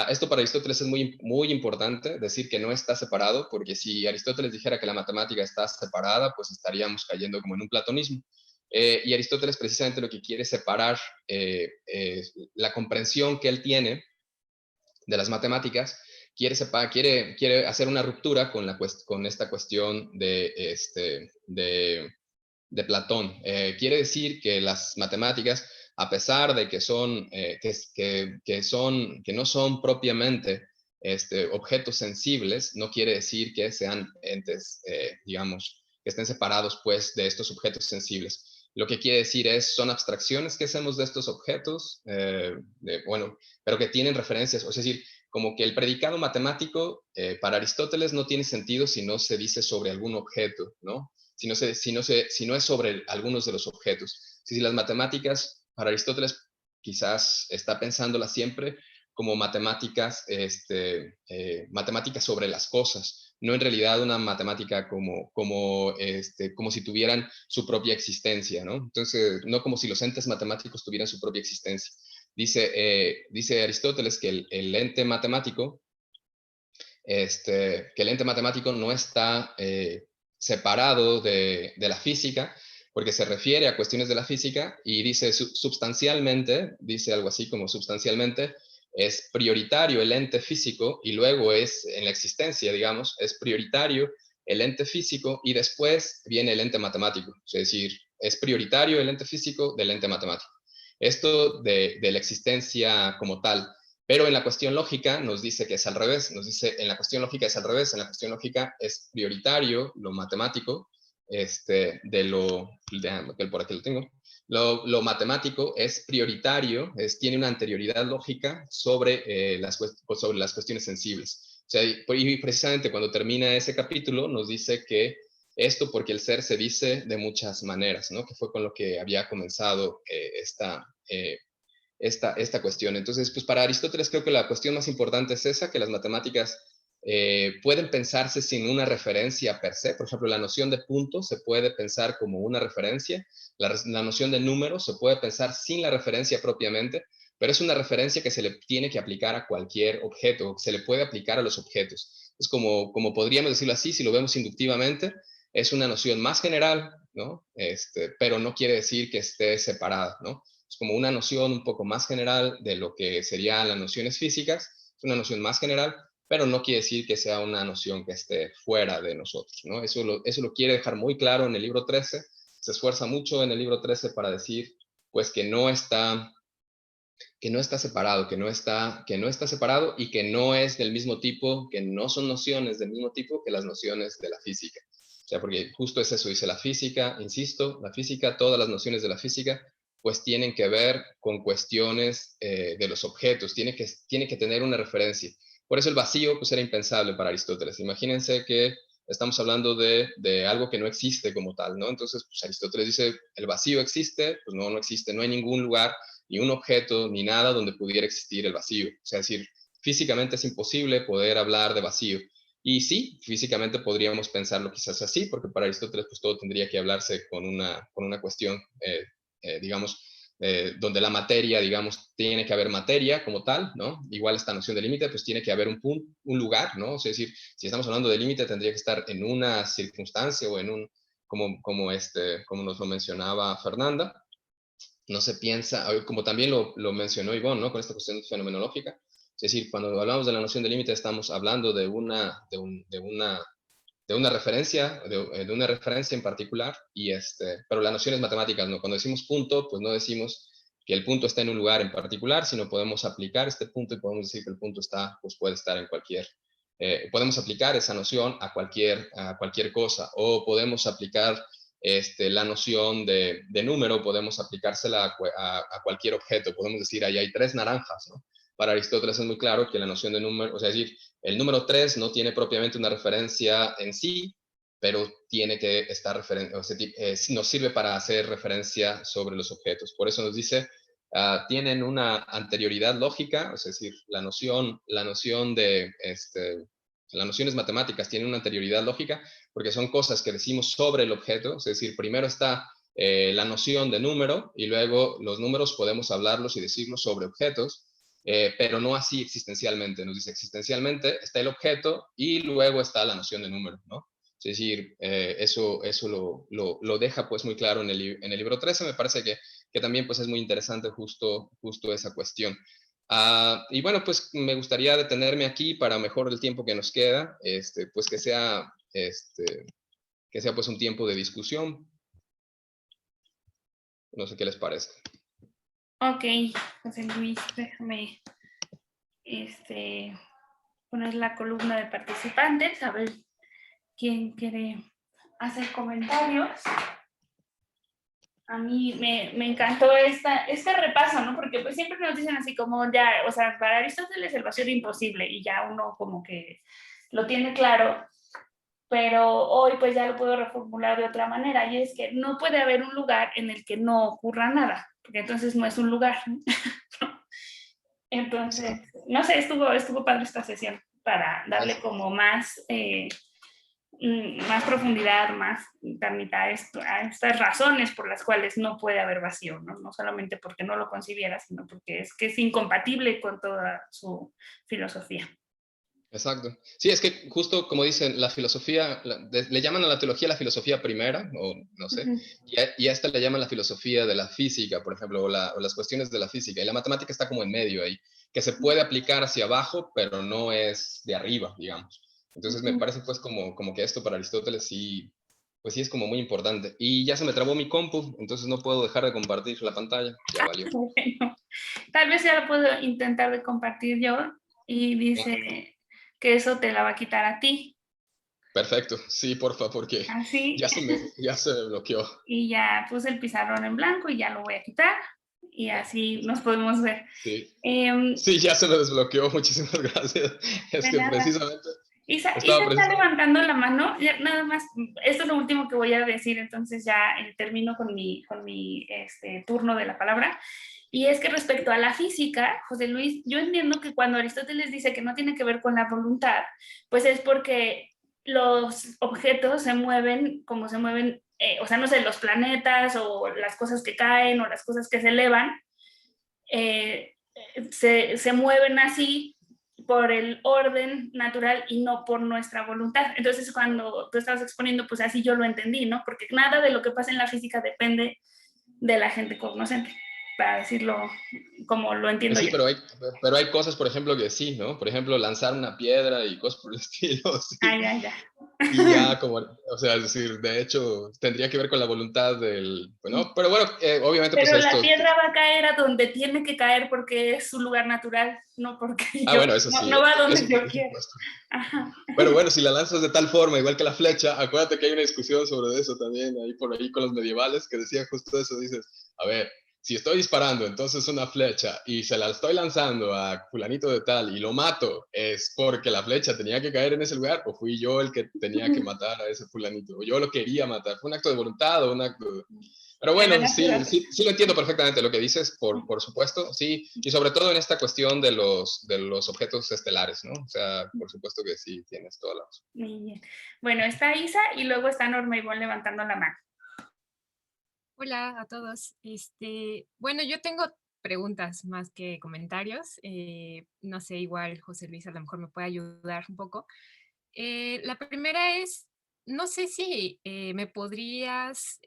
Esto para Aristóteles es muy, muy importante, decir que no está separado, porque si Aristóteles dijera que la matemática está separada, pues estaríamos cayendo como en un platonismo. Y Aristóteles precisamente lo que quiere es separar la comprensión que él tiene de las matemáticas, quiere hacer una ruptura con esta cuestión de Platón. Quiere decir que las matemáticas, a pesar de que que no son propiamente objetos sensibles, no quiere decir que sean entes, digamos, que estén separados pues de estos objetos sensibles. Lo que quiere decir son abstracciones que hacemos de estos objetos, bueno, pero que tienen referencias, o es decir, como que el predicado matemático para Aristóteles no tiene sentido si no se dice sobre algún objeto, ¿no? Si no es sobre algunos de los objetos. Si las matemáticas, para Aristóteles, quizás está pensándolas siempre como matemáticas, matemáticas sobre las cosas, no en realidad una matemática como si tuvieran su propia existencia, ¿no? Entonces, no como si los entes matemáticos tuvieran su propia existencia. Dice Aristóteles que el ente matemático, no está separado de la física, porque se refiere a cuestiones de la física y dice sustancialmente, dice algo así como sustancialmente, es prioritario el ente físico y luego es, en la existencia, digamos, es prioritario el ente físico y después viene el ente matemático. Es decir, es prioritario el ente físico del ente matemático. Esto de la existencia como tal. Pero en la cuestión lógica nos dice que es al revés, nos dice en la cuestión lógica es al revés, en la cuestión lógica es prioritario lo matemático, por aquí lo tengo, lo matemático es prioritario, tiene una anterioridad lógica sobre las cuestiones sensibles. O sea, y precisamente cuando termina ese capítulo nos dice que esto porque el ser se dice de muchas maneras, ¿no? Que fue con lo que había comenzado esta cuestión. Entonces, pues para Aristóteles creo que la cuestión más importante es esa, que las matemáticas pueden pensarse sin una referencia per se. Por ejemplo, la noción de punto se puede pensar como una referencia, la noción de número se puede pensar sin la referencia propiamente, pero es una referencia que se le tiene que aplicar a cualquier objeto, se le puede aplicar a los objetos. Es como podríamos decirlo así, si lo vemos inductivamente, es una noción más general, ¿no? Pero no quiere decir que esté separada, ¿no? Es como una noción un poco más general de lo que serían las nociones físicas, es una noción más general, pero no quiere decir que sea una noción que esté fuera de nosotros, ¿no? Eso lo quiere dejar muy claro en el libro 13, se esfuerza mucho en el libro 13 para decir, pues, que no está separado, que no está separado y que no es del mismo tipo, que no son nociones del mismo tipo que las nociones de la física. O sea, porque justo es eso, dice la física, insisto, la física, todas las nociones de la física, pues tienen que ver con cuestiones de los objetos, tiene que tener una referencia. Por eso el vacío, pues era impensable para Aristóteles. Imagínense que estamos hablando de algo que no existe como tal, ¿no? Entonces, pues Aristóteles dice, el vacío existe, pues no existe, no hay ningún lugar ni un objeto, ni nada donde pudiera existir el vacío. O sea, es decir, físicamente es imposible poder hablar de vacío. Y sí, físicamente podríamos pensarlo quizás así, porque para Aristóteles pues todo tendría que hablarse con una cuestión, digamos, donde la materia, digamos, tiene que haber materia como tal, ¿no? Igual esta noción de límite, pues tiene que haber un lugar, ¿no? O sea, es decir, si estamos hablando de límite, tendría que estar en una circunstancia o en como nos lo mencionaba Fernanda. No se piensa, como también lo mencionó Ivonne, ¿no? Con esta cuestión fenomenológica. Es decir, cuando hablamos de la noción de límite estamos hablando de una referencia, de una referencia en particular, pero la noción es matemática, ¿no? Cuando decimos punto, pues no decimos que el punto está en un lugar en particular, sino podemos aplicar este punto y podemos decir que el punto pues puede estar en cualquier, podemos aplicar esa noción a cualquier cosa, o podemos aplicar la noción de número, podemos aplicársela a cualquier objeto, podemos decir, ahí hay 3 naranjas, ¿no? Para Aristóteles es muy claro que la noción de número, o sea, es decir, el número 3 no tiene propiamente una referencia en sí, pero tiene que estar nos sirve para hacer referencia sobre los objetos. Por eso nos dice, tienen una anterioridad lógica, es decir, las nociones matemáticas tienen una anterioridad lógica porque son cosas que decimos sobre el objeto, es decir, primero está la noción de número y luego los números podemos hablarlos y decirlos sobre objetos, pero no así existencialmente. Nos dice existencialmente está el objeto y luego está la noción de número, ¿no? O Es decir, eso lo deja pues muy claro en el libro 13. Me parece que también pues es muy interesante justo esa cuestión. Y bueno, pues me gustaría detenerme aquí para mejor el tiempo que nos queda, pues que sea pues un tiempo de discusión. No sé qué les parece. Ok, José Luis, déjame poner la columna de participantes, a ver quién quiere hacer comentarios. A mí me encantó este repaso, ¿no? Porque pues siempre nos dicen así como ya, o sea, para Aristóteles el vacío era imposible y ya uno como que lo tiene claro, pero hoy pues ya lo puedo reformular de otra manera y es que no puede haber un lugar en el que no ocurra nada, porque entonces no es un lugar. Entonces, no sé, estuvo padre esta sesión para darle como más profundidad, más carnita a estas razones por las cuales no puede haber vacío, ¿no? No solamente porque no lo concibiera, sino porque es incompatible con toda su filosofía. Exacto. Sí, es que justo como dicen, la filosofía, le llaman a la teología la filosofía primera, o no sé, y a esta le llaman la filosofía de la física, por ejemplo, o las cuestiones de la física, y la matemática está como en medio ahí, que se puede aplicar hacia abajo, pero no es de arriba, digamos. Entonces me parece pues como que esto para Aristóteles sí, pues sí es como muy importante. Y ya se me trabó mi compu, entonces no puedo dejar de compartir la pantalla, ya valió. Bueno, tal vez ya lo puedo intentar de compartir yo y dice que eso te la va a quitar a ti. Perfecto, sí, porfa, porque Así. ya se me bloqueó. Y ya puse el pizarrón en blanco y ya lo voy a quitar y así nos podemos ver. Sí. Eh, Sí, ya se me desbloqueó, muchísimas gracias. Es de que nada. precisamente Isa estaba está precisamente... levantando la mano, ya, nada más, esto es lo último que voy a decir, entonces ya termino con mi turno de la palabra. Y es que respecto a la física, José Luis, yo entiendo que cuando Aristóteles dice que no tiene que ver con la voluntad, pues es porque los objetos se mueven como se mueven, o sea, no sé, los planetas o las cosas que caen o las cosas que se elevan, eh, se mueven así por el orden natural y no por nuestra voluntad. Entonces, cuando tú estabas exponiendo, pues así yo lo entendí, ¿no? Porque nada de lo que pasa en la física depende de la gente cognoscente, para decirlo como lo entiendo Sí, yo. pero hay cosas, por ejemplo, que sí, ¿no? Por ejemplo, lanzar una piedra y cosas por el estilo, Ah, sí. ya, ya. Y ya como, o sea, es decir, de hecho, tendría que ver con la voluntad del... Bueno, pero bueno, obviamente pues Pero la esto... piedra va a caer a donde tiene que caer porque es su lugar natural, no porque Ah, yo, bueno, eso no, sí, no va a donde eso yo por quiera. supuesto. Ajá. Bueno, si la lanzas de tal forma, igual que la flecha, acuérdate que hay una discusión sobre eso también, ahí por ahí con los medievales, que decían justo eso, dices, a ver, si estoy disparando entonces una flecha y se la estoy lanzando a fulanito de tal y lo mato, ¿es porque la flecha tenía que caer en ese lugar o fui yo el que tenía que matar a ese fulanito? O yo lo quería matar, fue un acto de voluntad o un acto de... Pero De la bueno, naturaleza. sí lo entiendo perfectamente lo que dices, por supuesto, sí, y sobre todo en esta cuestión de los objetos estelares, ¿no? O sea, por supuesto que sí, tienes toda la razón. Muy bien. Bueno, está Isa y luego está Norma Ivonne levantando la mano. Hola a todos. Bueno, yo tengo preguntas más que comentarios. No sé, igual José Luis a lo mejor me puede ayudar un poco. La primera es, no sé si me podrías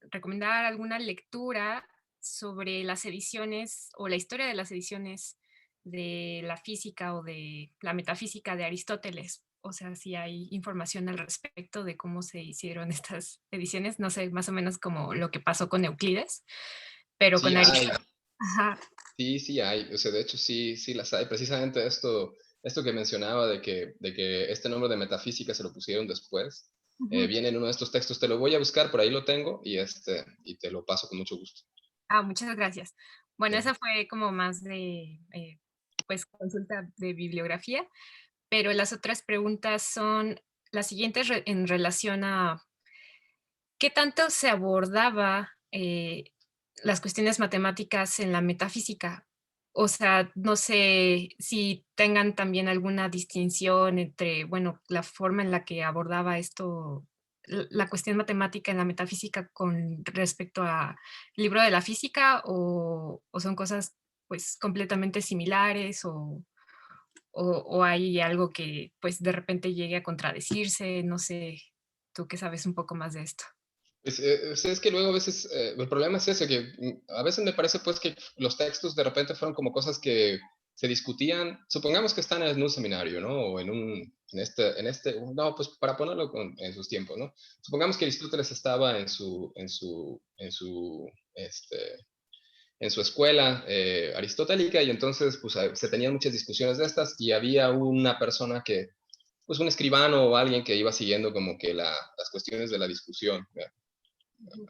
recomendar alguna lectura sobre las ediciones o la historia de las ediciones de la física o de la metafísica de Aristóteles. O sea, si hay información al respecto de cómo se hicieron estas ediciones, no sé, más o menos como lo que pasó con Euclides, pero Sí con hay, Aristóteles. Ajá. sí hay, o sea, de hecho sí las hay. Precisamente esto que mencionaba de que este nombre de metafísica se lo pusieron después, Ujú. viene en uno de estos textos, te lo voy a buscar, por ahí lo tengo, y te lo paso con mucho gusto. Muchas gracias. Bueno, Sí. esa fue como más de, pues, consulta de bibliografía, pero las otras preguntas son las siguientes en relación a qué tanto se abordaba las cuestiones matemáticas en la metafísica. O sea, no sé si tengan también alguna distinción entre, bueno, la forma en la que abordaba esto, la cuestión matemática en la metafísica con respecto al libro de la física o son cosas pues completamente similares o hay algo que pues de repente llegue a contradecirse, no sé. tú que sabes un poco más de esto. Es que luego a veces, el problema es ese, que a veces me parece pues que los textos de repente fueron como cosas que se discutían, supongamos que están en un seminario, ¿no? O no, pues para ponerlo en sus tiempos, ¿no? Supongamos que Aristóteles estaba en su escuela aristotélica y entonces pues se tenían muchas discusiones de estas y había una persona que, pues un escribano o alguien que iba siguiendo como que las cuestiones de la discusión, ¿verdad?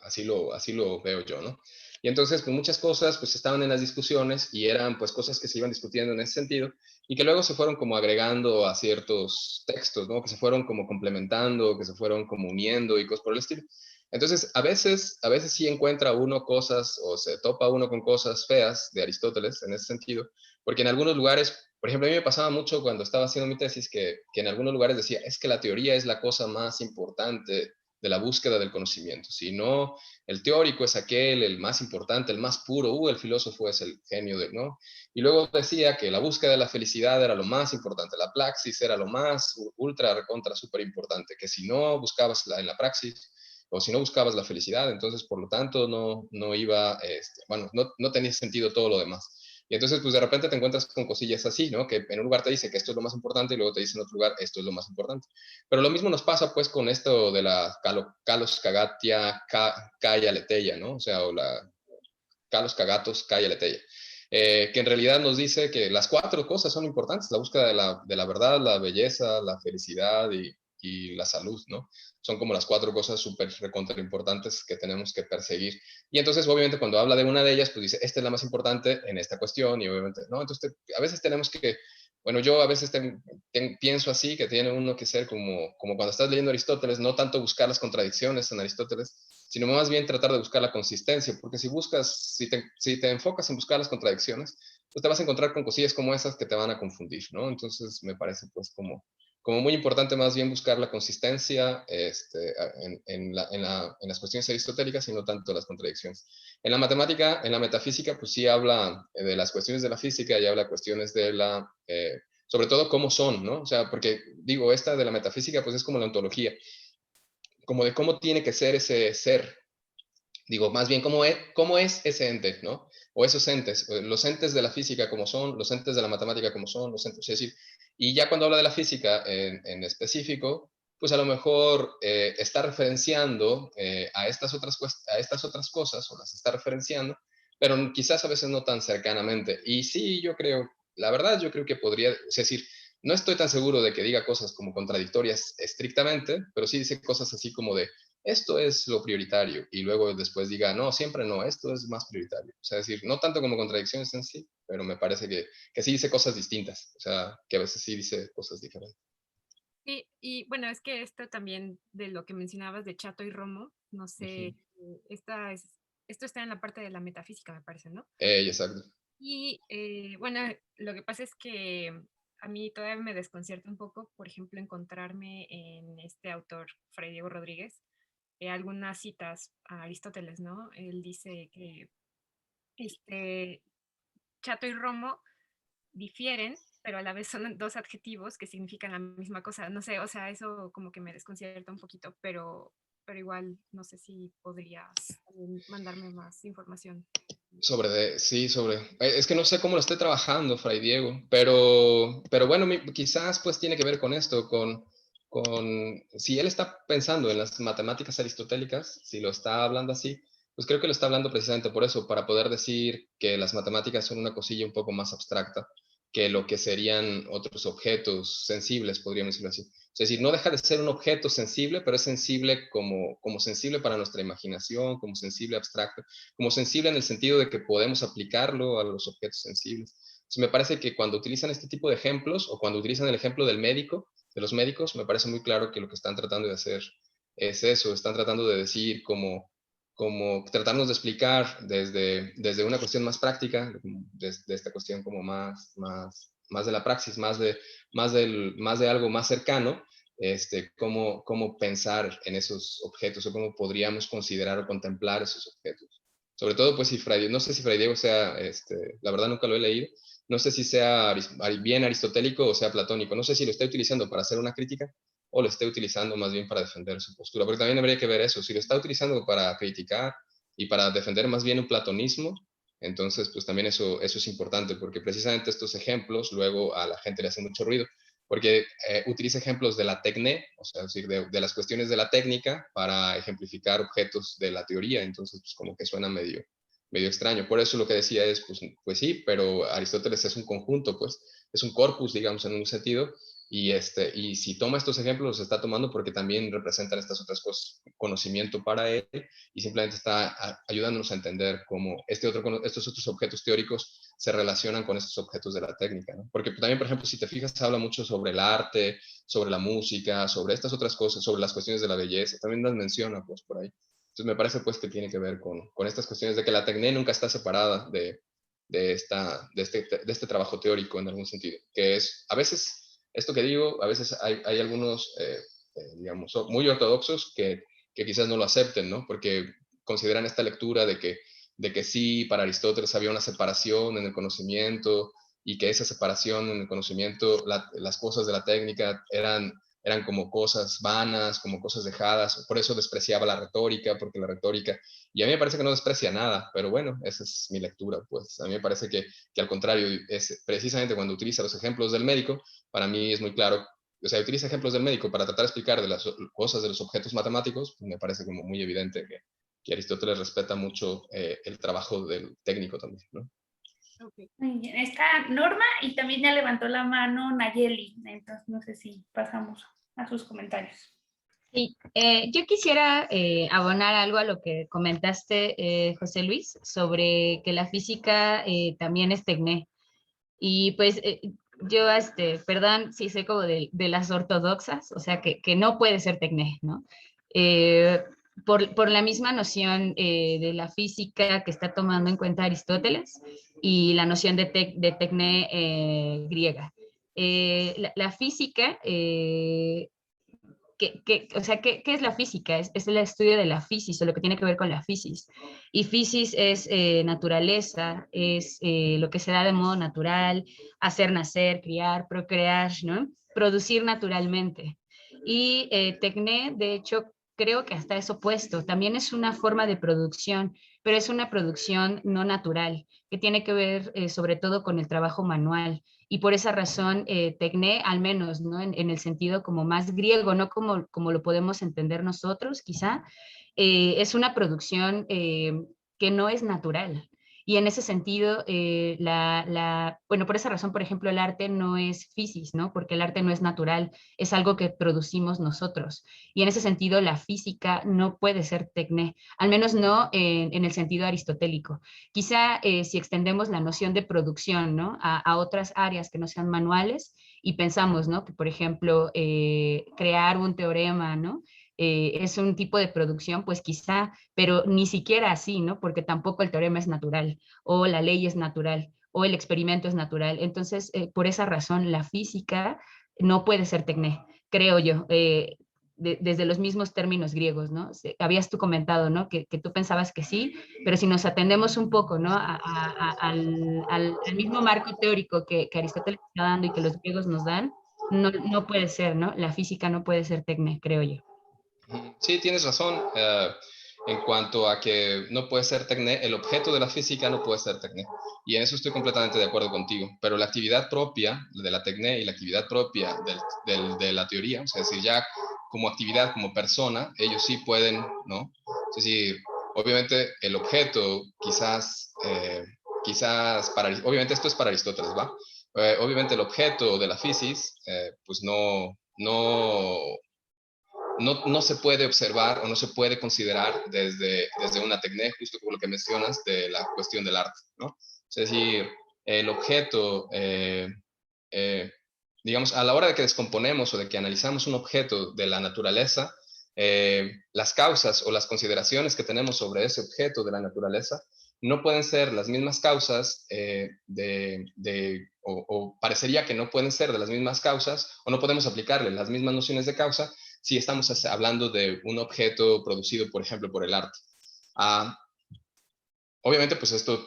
Así lo veo yo, ¿no? Y entonces, pues muchas cosas, pues estaban en las discusiones y eran, pues, cosas que se iban discutiendo en ese sentido y que luego se fueron como agregando a ciertos textos, ¿no? Que se fueron como complementando, que se fueron como uniendo y cosas por el estilo. Entonces, a veces sí encuentra uno cosas o se topa uno con cosas feas de Aristóteles en ese sentido, porque en algunos lugares, por ejemplo, a mí me pasaba mucho cuando estaba haciendo mi tesis que en algunos lugares decía, es que la teoría es la cosa más importante de la búsqueda del conocimiento. Si no, el teórico es aquel, el más importante, el más puro, el filósofo es el genio de, ¿no? Y luego decía que la búsqueda de la felicidad era lo más importante, la praxis era lo más ultra, recontra, súper importante, que si no buscabas en la praxis, o si no buscabas la felicidad, entonces por lo tanto no iba, bueno, no tenía sentido todo lo demás. Y entonces, pues de repente te encuentras con cosillas así, ¿no? Que en un lugar te dice que esto es lo más importante y luego te dice en otro lugar esto es lo más importante. Pero lo mismo nos pasa pues con esto de la Kalos Kagatia Kaya Leteia, ¿no? O sea, o la Kalos Kagatos Kaya Leteia. Que en realidad nos dice que las cuatro cosas son importantes, la búsqueda de la verdad, la belleza, la felicidad y la salud, ¿no? Son como las cuatro cosas súper recontra importantes que tenemos que perseguir. Y entonces, obviamente, cuando habla de una de ellas, pues dice, esta es la más importante en esta cuestión, y obviamente, ¿no? Entonces, a veces tenemos que, bueno, yo a veces pienso así, que tiene uno que ser como cuando estás leyendo Aristóteles, no tanto buscar las contradicciones en Aristóteles, sino más bien tratar de buscar la consistencia, porque si te enfocas en buscar las contradicciones, pues te vas a encontrar con cosillas como esas que te van a confundir, ¿no? Entonces me parece pues como muy importante más bien buscar la consistencia en las cuestiones aristotélicas y no tanto las contradicciones. En la matemática, en la metafísica, pues sí habla de las cuestiones de la física y habla cuestiones de sobre todo cómo son, ¿no? O sea, porque digo, esta de la metafísica pues es como la ontología, como de cómo tiene que ser ese ser, digo, más bien cómo es ese ente, ¿no? O esos entes, los entes de la física como son, los entes de la matemática como son, los entes, es decir, y ya cuando habla de la física en específico, pues a lo mejor está referenciando a estas otras cosas, o las está referenciando, pero quizás a veces no tan cercanamente. Y sí, yo creo, la verdad, yo creo que podría, es decir, no estoy tan seguro de que diga cosas como contradictorias estrictamente, pero sí dice cosas así como de, esto es lo prioritario, y luego después diga, no, siempre no, esto es más prioritario. O sea, es decir, no tanto como contradicciones en sí, pero me parece que sí dice cosas distintas, o sea, que a veces sí dice cosas diferentes. Sí, y bueno, es que esto también de lo que mencionabas de Chato y Romo, no sé, Ujú. esto está en la parte de la metafísica, me parece, ¿no? Exacto. Y bueno, lo que pasa es que a mí todavía me desconcierta un poco, por ejemplo, encontrarme en este autor, Fray Diego Rodríguez, algunas citas a Aristóteles, ¿no? Él dice que este, Chato y Romo difieren, pero a la vez son dos adjetivos que significan la misma cosa. No sé, o sea, eso como que me desconcierta un poquito, pero igual no sé si podrías también mandarme más información. Sí, es que no sé cómo lo esté trabajando Fray Diego, pero bueno, quizás pues tiene que ver con esto, si él está pensando en las matemáticas aristotélicas, si lo está hablando así, pues creo que lo está hablando precisamente por eso, para poder decir que las matemáticas son una cosilla un poco más abstracta que lo que serían otros objetos sensibles, podríamos decirlo así. Es decir, no deja de ser un objeto sensible, pero es sensible como sensible para nuestra imaginación, como sensible abstracto, como sensible en el sentido de que podemos aplicarlo a los objetos sensibles. Entonces, me parece que cuando utilizan este tipo de ejemplos, o cuando utilizan el ejemplo del médico, de los médicos, me parece muy claro que lo que están tratando de hacer es eso, están tratando de decir como tratarnos de explicar desde una cuestión más práctica, desde esta cuestión como más de la praxis, más de algo más cercano, cómo pensar en esos objetos o cómo podríamos considerar o contemplar esos objetos. Sobre todo, pues, no sé si Fray Diego sea, la verdad nunca lo he leído, no sé si sea bien aristotélico o sea platónico, no sé si lo está utilizando para hacer una crítica o lo esté utilizando más bien para defender su postura, porque también habría que ver eso, si lo está utilizando para criticar y para defender más bien un platonismo, entonces pues también eso es importante, porque precisamente estos ejemplos luego a la gente le hacen mucho ruido, porque utiliza ejemplos de la tecné, o sea, es decir, de las cuestiones de la técnica para ejemplificar objetos de la teoría, entonces pues como que suena medio extraño. Por eso lo que decía es, pues sí, pero Aristóteles es un conjunto, pues es un corpus, digamos, en un sentido, y si toma estos ejemplos, los está tomando porque también representan estas otras cosas, conocimiento para él, y simplemente está ayudándonos a entender cómo estos otros objetos teóricos se relacionan con estos objetos de la técnica, ¿no? Porque también, por ejemplo, si te fijas, se habla mucho sobre el arte, sobre la música, sobre estas otras cosas, sobre las cuestiones de la belleza, también las menciona, pues, por ahí. Entonces me parece, pues, que tiene que ver con estas cuestiones de que la tecné nunca está separada de este trabajo teórico en algún sentido, que es, a veces, esto que digo, a veces hay algunos, digamos, muy ortodoxos que quizás no lo acepten, ¿no? Porque consideran esta lectura de que sí, para Aristóteles había una separación en el conocimiento y que esa separación en el conocimiento, las cosas de la técnica eran como cosas vanas, como cosas dejadas, por eso despreciaba la retórica, porque la retórica, y a mí me parece que no desprecia nada, pero bueno, esa es mi lectura, pues a mí me parece que al contrario, es precisamente cuando utiliza los ejemplos del médico, para mí es muy claro, o sea, utiliza ejemplos del médico para tratar de explicar de las cosas de los objetos matemáticos, pues me parece como muy evidente que Aristóteles respeta mucho el trabajo del técnico también, ¿no? Okay. Muy bien, está Norma y también ya levantó la mano Nayeli, entonces no sé si pasamos a sus comentarios. Sí, yo quisiera abonar algo a lo que comentaste, José Luis, sobre que la física también es tecné. Y pues yo, perdón si soy como de las ortodoxas, o sea, que no puede ser tecné, ¿no? Por la misma noción de la física que está tomando en cuenta Aristóteles y la noción de tecné griega. La física o sea, ¿qué es la física? Es el estudio de la fisis, o lo que tiene que ver con la fisis. Y fisis es naturaleza, es lo que se da de modo natural, hacer nacer, criar, procrear, ¿no? Producir naturalmente. Y tecné, de hecho, creo que hasta es opuesto. También es una forma de producción, pero es una producción no natural, que tiene que ver sobre todo con el trabajo manual. Y por esa razón, tecné, al menos, ¿no? En el sentido como más griego, no como lo podemos entender nosotros, quizá, es una producción que no es natural. Y en ese sentido, bueno, por esa razón, por ejemplo, el arte no es fisis, ¿no? Porque el arte no es natural, es algo que producimos nosotros. Y en ese sentido, la física no puede ser tecné, al menos no en el sentido aristotélico. Quizá si extendemos la noción de producción, ¿no? A otras áreas que no sean manuales y pensamos, ¿no? Que, por ejemplo, crear un teorema, ¿no? Es un tipo de producción, pues quizá, pero ni siquiera así, ¿no? Porque tampoco el teorema es natural, o la ley es natural, o el experimento es natural. Entonces, por esa razón, la física no puede ser tecné, creo yo. Desde los mismos términos griegos, ¿no? Habías tú comentado, ¿no? Que tú pensabas que sí, pero si nos atendemos un poco, ¿no? Al mismo marco teórico que Aristóteles está dando y que los griegos nos dan, no puede ser, ¿no? La física no puede ser tecné, creo yo. Sí, tienes razón. En cuanto a que no puede ser tecné, el objeto de la física no puede ser tecné. Y en eso estoy completamente de acuerdo contigo. Pero la actividad propia de la tecné y la actividad propia de la teoría, o sea, es decir, ya como actividad, como persona, ellos sí pueden, ¿no? Es decir, obviamente el objeto, obviamente esto es para Aristóteles, ¿va? Obviamente el objeto de la fisis, pues no se puede observar o no se puede considerar desde una tecné, justo como lo que mencionas de la cuestión del arte, ¿no? Es decir, el objeto, digamos, a la hora de que descomponemos o de que analizamos un objeto de la naturaleza, las causas o las consideraciones que tenemos sobre ese objeto de la naturaleza no pueden ser las mismas causas o parecería que no pueden ser de las mismas causas o no podemos aplicarle las mismas nociones de causa si estamos hablando de un objeto producido, por ejemplo, por el arte. Obviamente, pues esto,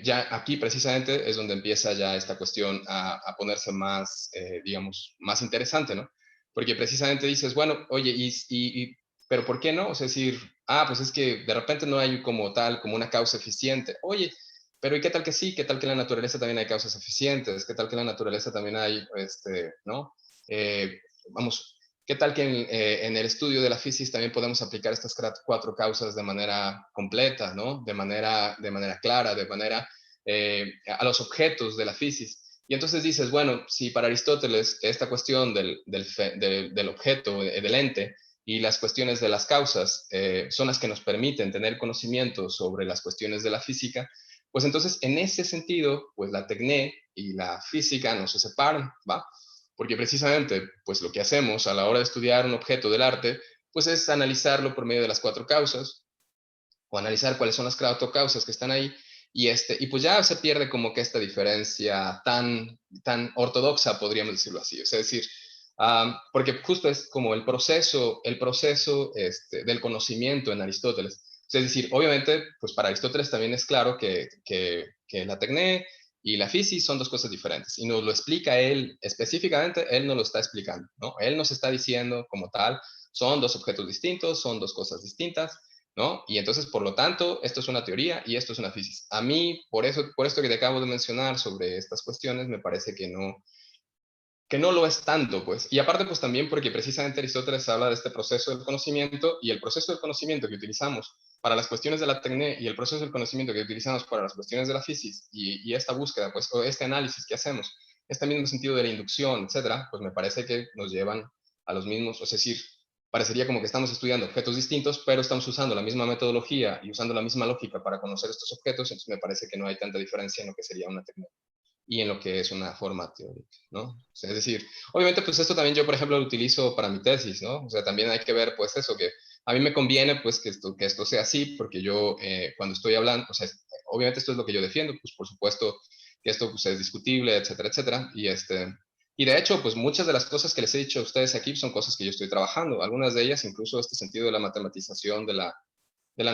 ya aquí precisamente es donde empieza ya esta cuestión a ponerse más, digamos, más interesante, ¿no? porque precisamente dices, bueno, oye, pero ¿por qué no? O sea, decir, pues es que de repente no hay como tal, como una causa eficiente. Oye, pero ¿y qué tal que sí? ¿Qué tal que en la naturaleza también hay causas eficientes? ¿Qué tal que en la naturaleza también hay, ¿no? Vamos, ¿qué tal que en el estudio de la física también podemos aplicar estas 4 causas de manera completa, ¿no? De manera clara, de manera a los objetos de la física. Y entonces dices, bueno, si para Aristóteles esta cuestión del objeto, del ente, y las cuestiones de las causas son las que nos permiten tener conocimiento sobre las cuestiones de la física, pues entonces en ese sentido, pues la tecné y la física no se separan, ¿va? Porque precisamente, pues lo que hacemos a la hora de estudiar un objeto del arte, pues es analizarlo por medio de las 4 causas, o analizar cuáles son las 4 causas que están ahí, y pues ya se pierde como que esta diferencia tan ortodoxa, podríamos decirlo así. Es decir, porque justo es como el proceso del conocimiento en Aristóteles. Es decir, obviamente, pues para Aristóteles también es claro que la tecné y la física son 2 cosas diferentes. Y nos lo explica él específicamente, él nos lo está explicando, ¿no? Él nos está diciendo como tal, son 2 objetos distintos, son 2 cosas distintas, ¿no? Y entonces, por lo tanto, esto es una teoría y esto es una física. A mí, por esto que te acabo de mencionar sobre estas cuestiones, me parece que no lo es tanto, pues. Y aparte, pues también porque precisamente Aristóteles habla de este proceso del conocimiento, y el proceso del conocimiento que utilizamos para las cuestiones de la tecné y el proceso del conocimiento que utilizamos para las cuestiones de la física y esta búsqueda, pues, o este análisis que hacemos, este mismo sentido de la inducción, etcétera, pues me parece que nos llevan a los mismos, es decir, parecería como que estamos estudiando objetos distintos, pero estamos usando la misma metodología y usando la misma lógica para conocer estos objetos, entonces me parece que no hay tanta diferencia en lo que sería una tecné y en lo que es una forma teórica, ¿no? O sea, es decir, obviamente, pues esto también yo, por ejemplo, lo utilizo para mi tesis, ¿no? O sea, también hay que ver, pues, eso, que a mí me conviene, pues, que esto sea así, porque yo, cuando estoy hablando, o sea, obviamente esto es lo que yo defiendo, pues, por supuesto que esto, pues, es discutible, etcétera, etcétera, y de hecho, pues, muchas de las cosas que les he dicho a ustedes aquí son cosas que yo estoy trabajando, algunas de ellas, incluso este sentido de la matematización de la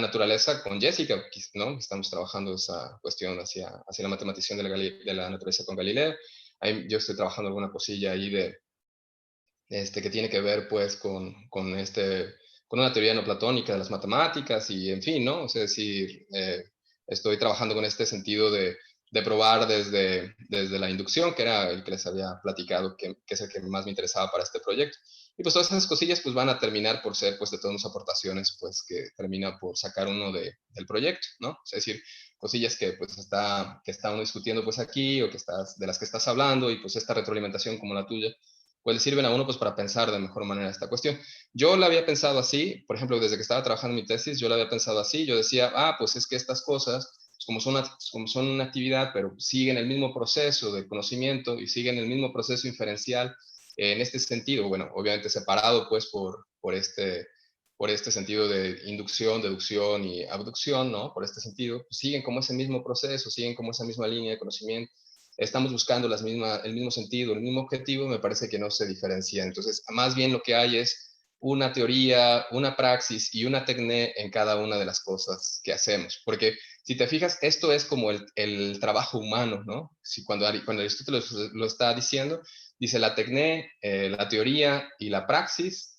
naturaleza con Jessica, ¿no? Estamos trabajando esa cuestión hacia la matematización de la naturaleza con Galileo. Ahí yo estoy trabajando alguna cosilla ahí que tiene que ver pues con una teoría neoplatónica de las matemáticas y en fin, ¿no? O sea, es decir, estoy trabajando con este sentido de probar desde la inducción, que era el que les había platicado, que es el que más me interesaba para este proyecto. Y pues todas esas cosillas pues van a terminar por ser pues de todas las aportaciones pues que termina por sacar uno del proyecto, ¿no? Es decir, cosillas que pues que está uno discutiendo pues aquí o de las que estás hablando y pues esta retroalimentación como la tuya pues le sirven a uno pues para pensar de mejor manera esta cuestión. Yo la había pensado así, por ejemplo, desde que estaba trabajando en mi tesis, yo la había pensado así, yo decía, pues es que estas cosas, pues, como son una actividad, pero siguen el mismo proceso de conocimiento y siguen el mismo proceso inferencial, en este sentido, bueno, obviamente separado pues por este sentido de inducción, deducción y abducción, ¿no? Por este sentido, pues siguen como ese mismo proceso, siguen como esa misma línea de conocimiento, estamos buscando el mismo sentido, el mismo objetivo, me parece que no se diferencia. Entonces, más bien lo que hay es una teoría, una praxis y una técnica en cada una de las cosas que hacemos. Porque si te fijas, esto es como el trabajo humano, ¿no? Si cuando Aristóteles lo está diciendo, dice la técnica, la teoría y la praxis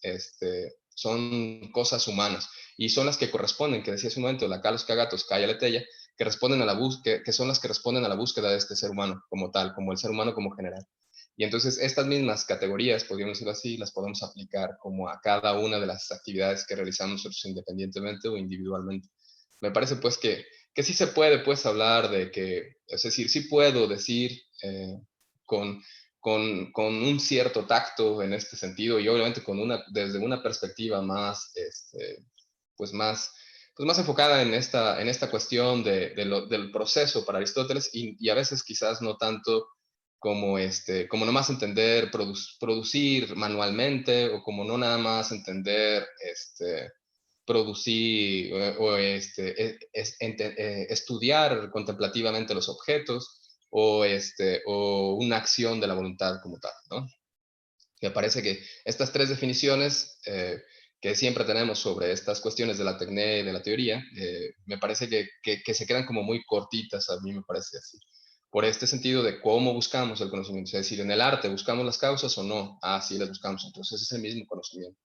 son cosas humanas y son las que corresponden, que decía hace un momento, la Carlos Cagatos, Calla Letella, que responden a la búsqueda, que son las que responden a la búsqueda de este ser humano como tal, como el ser humano como general. Y entonces estas mismas categorías, podríamos decirlo así, las podemos aplicar como a cada una de las actividades que realizamos nosotros independientemente o individualmente. Me parece pues que sí se puede pues hablar de que, es decir, sí puedo decir con, con un cierto tacto en este sentido y obviamente desde una perspectiva más, pues más enfocada en esta cuestión del proceso para Aristóteles y a veces quizás no tanto como nomás entender producir manualmente o como no nada más entender producir o estudiar contemplativamente los objetos o una acción de la voluntad como tal, ¿no? Me parece que estas 3 definiciones que siempre tenemos sobre estas cuestiones de la técnica y de la teoría, me parece que se quedan como muy cortitas, a mí me parece así. por este sentido de cómo buscamos el conocimiento. Es decir, en el arte, ¿buscamos las causas o no? Ah, sí, las buscamos. Entonces es el mismo conocimiento.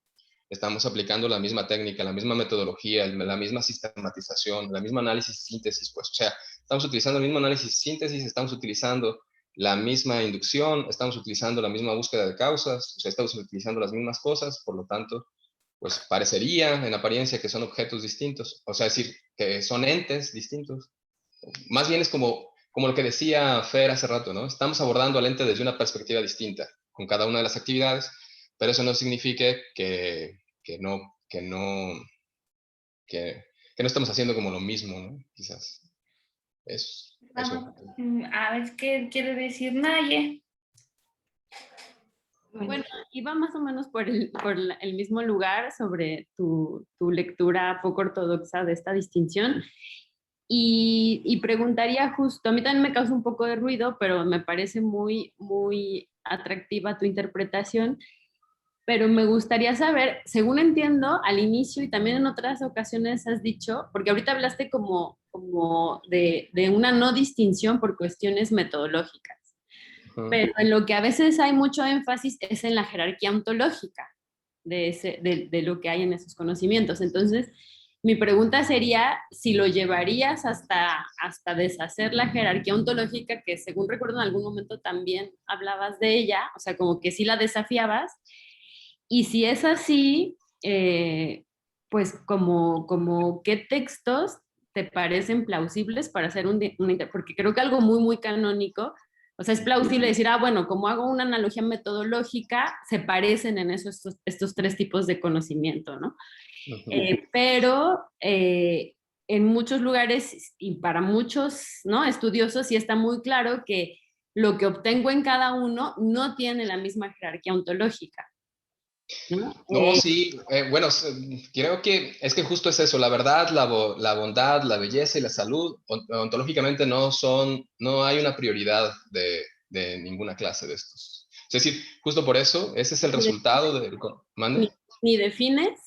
Estamos aplicando la misma técnica, la misma metodología, la misma sistematización, la misma análisis síntesis, pues, o sea, estamos utilizando el mismo análisis síntesis, estamos utilizando la misma inducción, estamos utilizando la misma búsqueda de causas, o sea, estamos utilizando las mismas cosas, por lo tanto, pues parecería en apariencia que son objetos distintos, o sea, es decir, que son entes distintos. Más bien es como lo que decía Fer hace rato, ¿no? Estamos abordando al ente desde una perspectiva distinta con cada una de las actividades, pero eso no significa que no estamos haciendo como lo mismo, ¿no? Quizás. Eso. A ver qué quiere decir Naye. Bueno, iba más o menos por el mismo lugar sobre tu lectura poco ortodoxa de esta distinción. Y preguntaría justo, a mí también me causa un poco de ruido, pero me parece muy, muy atractiva tu interpretación. Pero me gustaría saber, según entiendo, al inicio y también en otras ocasiones has dicho, porque ahorita hablaste como de una no distinción por cuestiones metodológicas, pero en lo que a veces hay mucho énfasis es en la jerarquía ontológica de lo que hay en esos conocimientos. Entonces, mi pregunta sería si lo llevarías hasta deshacer la jerarquía ontológica, que según recuerdo en algún momento también hablabas de ella, o sea, como que sí la desafiabas. Y si es así, pues como qué textos te parecen plausibles para hacer porque creo que algo muy, muy canónico, o sea, es plausible decir, bueno, como hago una analogía metodológica, se parecen en estos tres tipos de conocimiento, ¿no? Pero en muchos lugares y para muchos, ¿no?, estudiosos sí está muy claro que lo que obtengo en cada uno no tiene la misma jerarquía ontológica. No, sí, bueno, creo que es que justo es eso, la verdad, la bondad, la belleza y la salud, ontológicamente no hay una prioridad de ninguna clase de estos. Es decir, justo por eso, ese es el resultado del... ¿Mande? Ni defines,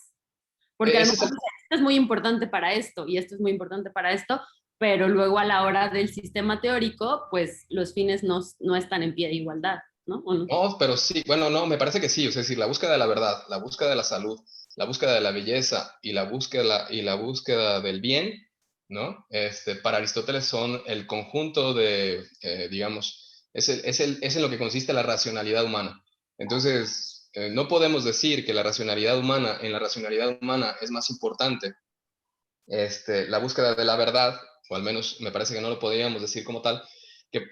porque a lo mejor esto es muy importante para esto y esto es muy importante para esto, pero luego a la hora del sistema teórico, pues los fines no están en pie de igualdad. ¿No? ¿O no? No, pero sí, bueno, no, me parece que sí, o sea, es decir, la búsqueda de la verdad, la búsqueda de la salud, la búsqueda de la belleza y la búsqueda del bien, ¿no? Para Aristóteles son el conjunto de, digamos, es en lo que consiste la racionalidad humana. Entonces, no podemos decir que en la racionalidad humana es más importante la búsqueda de la verdad, o al menos me parece que no lo podríamos decir como tal,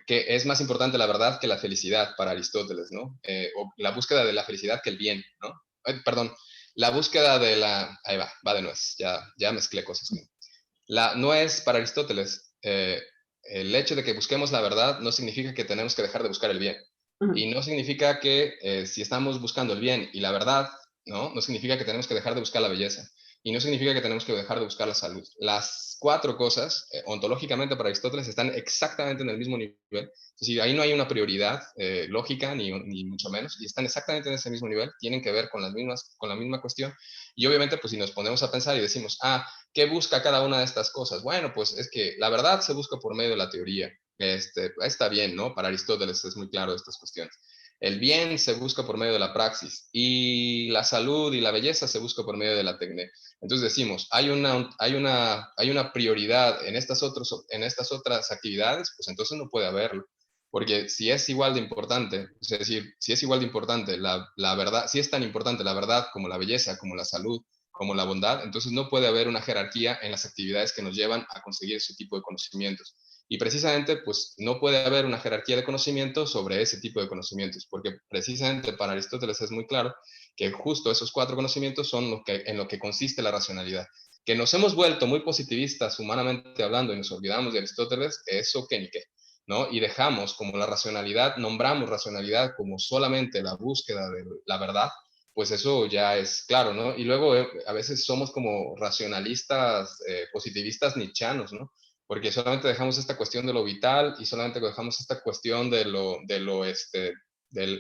que es más importante la verdad que la felicidad para Aristóteles, ¿no? O la búsqueda de la felicidad que el bien, ¿no? Perdón, la búsqueda de la... Ahí va de nuez, ya mezclé cosas. La nuez para Aristóteles, el hecho de que busquemos la verdad no significa que tenemos que dejar de buscar el bien. Y no significa que si estamos buscando el bien y la verdad, no significa que tenemos que dejar de buscar la belleza. Y no significa que tenemos que dejar de buscar la salud. Las cuatro cosas, ontológicamente para Aristóteles, están exactamente en el mismo nivel. Es decir, ahí no hay una prioridad lógica, ni mucho menos, y están exactamente en ese mismo nivel, tienen que ver con la misma cuestión. Y obviamente, pues si nos ponemos a pensar y decimos, ¿qué busca cada una de estas cosas? Bueno, pues es que la verdad se busca por medio de la teoría. Está bien, ¿no? Para Aristóteles es muy claro estas cuestiones. El bien se busca por medio de la praxis y la salud y la belleza se busca por medio de la técnica. Entonces decimos, hay una prioridad en estas otras actividades, pues entonces no puede haberlo. Porque si es igual de importante, es decir, si es igual de importante la verdad, si es tan importante la verdad como la belleza, como la salud, como la bondad, entonces no puede haber una jerarquía en las actividades que nos llevan a conseguir ese tipo de conocimientos. Y precisamente, pues no puede haber una jerarquía de conocimientos sobre ese tipo de conocimientos, porque precisamente para Aristóteles es muy claro que justo esos cuatro conocimientos son en lo que consiste la racionalidad. Que nos hemos vuelto muy positivistas humanamente hablando y nos olvidamos de Aristóteles, eso que ni qué, ¿no? Y dejamos como la racionalidad, nombramos racionalidad como solamente la búsqueda de la verdad, pues eso ya es claro, ¿no? Y luego a veces somos como racionalistas, positivistas nietzscheanos, ¿no? Porque solamente dejamos esta cuestión de lo vital y solamente dejamos esta cuestión de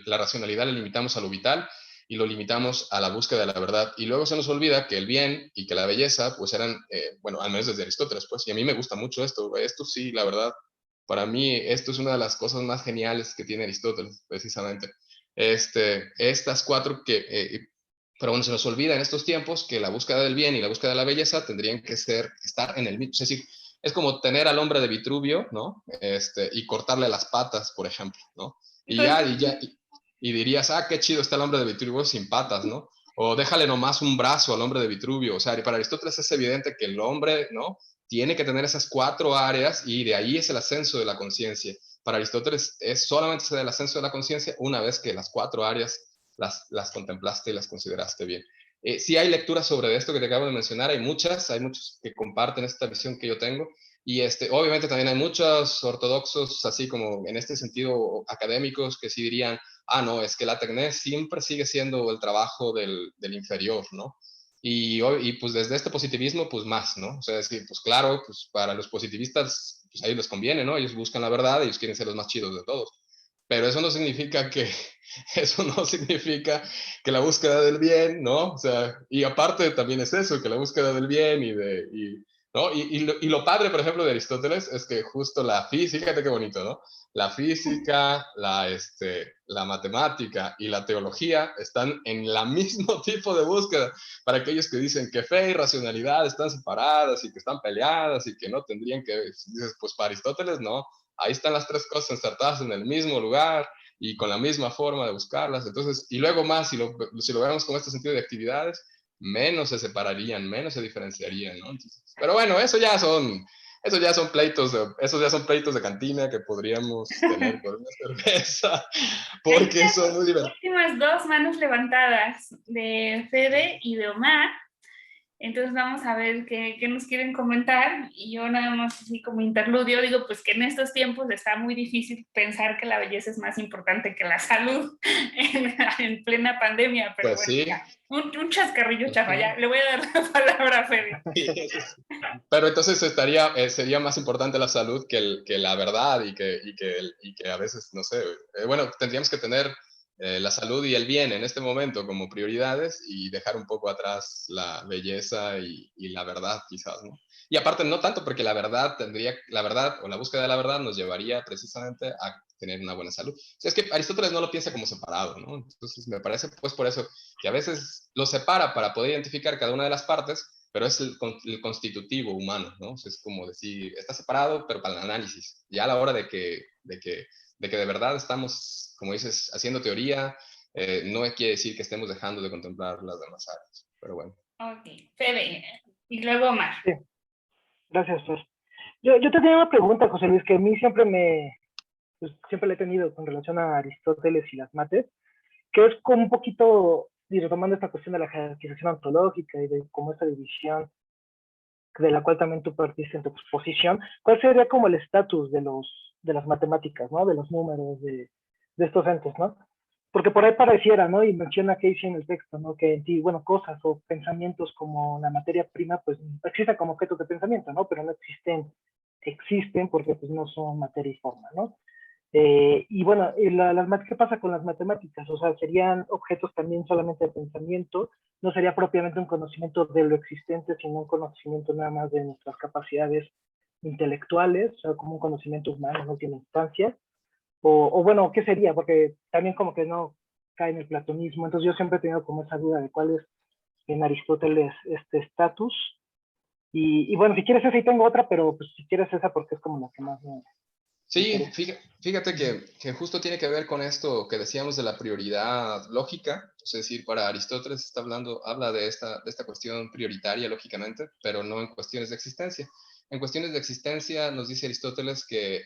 la racionalidad, la limitamos a lo vital y lo limitamos a la búsqueda de la verdad. Y luego se nos olvida que el bien y que la belleza, pues eran, bueno, al menos desde Aristóteles, pues, y a mí me gusta mucho esto sí, la verdad, Para mí esto es una de las cosas más geniales que tiene Aristóteles, precisamente. Estas cuatro pero bueno, se nos olvida en estos tiempos que la búsqueda del bien y la búsqueda de la belleza tendrían que estar en el mismo, es decir, es como tener al hombre de Vitruvio, ¿no? Y cortarle las patas, por ejemplo, ¿no? Y dirías, ah, qué chido está el hombre de Vitruvio sin patas, ¿no? O déjale nomás un brazo al hombre de Vitruvio. O sea, para Aristóteles es evidente que el hombre, ¿no? Tiene que tener esas cuatro áreas y de ahí es el ascenso de la conciencia. Para Aristóteles es solamente el ascenso de la conciencia una vez que las cuatro áreas las contemplaste y las consideraste bien. Sí hay lecturas sobre esto que te acabo de mencionar, hay muchos que comparten esta visión que yo tengo, y obviamente también hay muchos ortodoxos, así como en este sentido académicos, que sí dirían, ah, no, es que la tecné siempre sigue siendo el trabajo del inferior, ¿no? Y pues desde este positivismo, pues más, ¿no? O sea, decir, pues claro, pues para los positivistas, pues a ellos les conviene, ¿no? Ellos buscan la verdad, ellos quieren ser los más chidos de todos. Pero eso no significa eso no significa que la búsqueda del bien, ¿no? O sea, y aparte también es eso, que la búsqueda del bien ¿no? Y lo padre, por ejemplo, de Aristóteles es que justo la física, fíjate qué bonito, ¿no? La física, la matemática y la teología están en el mismo tipo de búsqueda. Para aquellos que dicen que fe y racionalidad están separadas y que están peleadas y que no tendrían que, dices, pues para Aristóteles no, ahí están las tres cosas insertadas en el mismo lugar y con la misma forma de buscarlas. Entonces, y luego más, si lo vemos con este sentido de actividades, menos se separarían, menos se diferenciarían, ¿no? Entonces, pero bueno, esos ya son pleitos de cantina que podríamos tener con una cerveza, porque son muy divertidos. Últimas dos manos levantadas de Fede y de Omar. Entonces vamos a ver qué nos quieren comentar, y yo nada más así como interludio digo pues que en estos tiempos está muy difícil pensar que la belleza es más importante que la salud en plena pandemia, pero pues bueno, sí. ya, un chascarrillo chafa, ya, le voy a dar la palabra a Fede. Pero entonces sería más importante la salud que la verdad y que a veces, no sé, bueno, tendríamos que tener la salud y el bien en este momento como prioridades y dejar un poco atrás la belleza y la verdad quizás, ¿no? Y aparte no tanto porque la verdad o la búsqueda de la verdad nos llevaría precisamente a tener una buena salud. O sea, es que Aristóteles no lo piensa como separado, ¿no? Entonces me parece pues por eso que a veces lo separa para poder identificar cada una de las partes, pero es el constitutivo humano, ¿no? O sea, es como decir, está separado, pero para el análisis. Ya a la hora de que de verdad estamos, como dices, haciendo teoría, no quiere decir que estemos dejando de contemplar las demás áreas, pero bueno. Ok, Fede, y luego Omar. Sí, gracias, Fer. Yo te tenía una pregunta, José Luis, que a mí siempre le he tenido con relación a Aristóteles y las mates, que es como un poquito, y retomando esta cuestión de la jerarquización ontológica y de como esta división de la cual también tú partiste en tu exposición, ¿cuál sería como el estatus de las matemáticas, ¿no? De los números, de estos entes, ¿no? Porque por ahí pareciera, ¿no? Y menciona Casey en el texto, ¿no? Que en ti, bueno, cosas o pensamientos como la materia prima, pues existen como objetos de pensamiento, ¿no? Pero no existen porque pues no son materia y forma, ¿no? Y bueno, ¿qué pasa con las matemáticas? O sea, ¿serían objetos también solamente de pensamiento? No sería propiamente un conocimiento de lo existente, sino un conocimiento nada más de nuestras capacidades intelectuales, o sea, como un conocimiento humano, no tiene instancia. O bueno, ¿qué sería? Porque también como que no cae en el platonismo. Entonces yo siempre he tenido como esa duda de cuál es en Aristóteles este estatus. Y bueno, si quieres esa y tengo otra, pero pues si quieres esa porque es como la que más me... Sí, fíjate que justo tiene que ver con esto que decíamos de la prioridad lógica, es decir, para Aristóteles habla de esta cuestión prioritaria lógicamente, pero no en cuestiones de existencia. En cuestiones de existencia nos dice Aristóteles que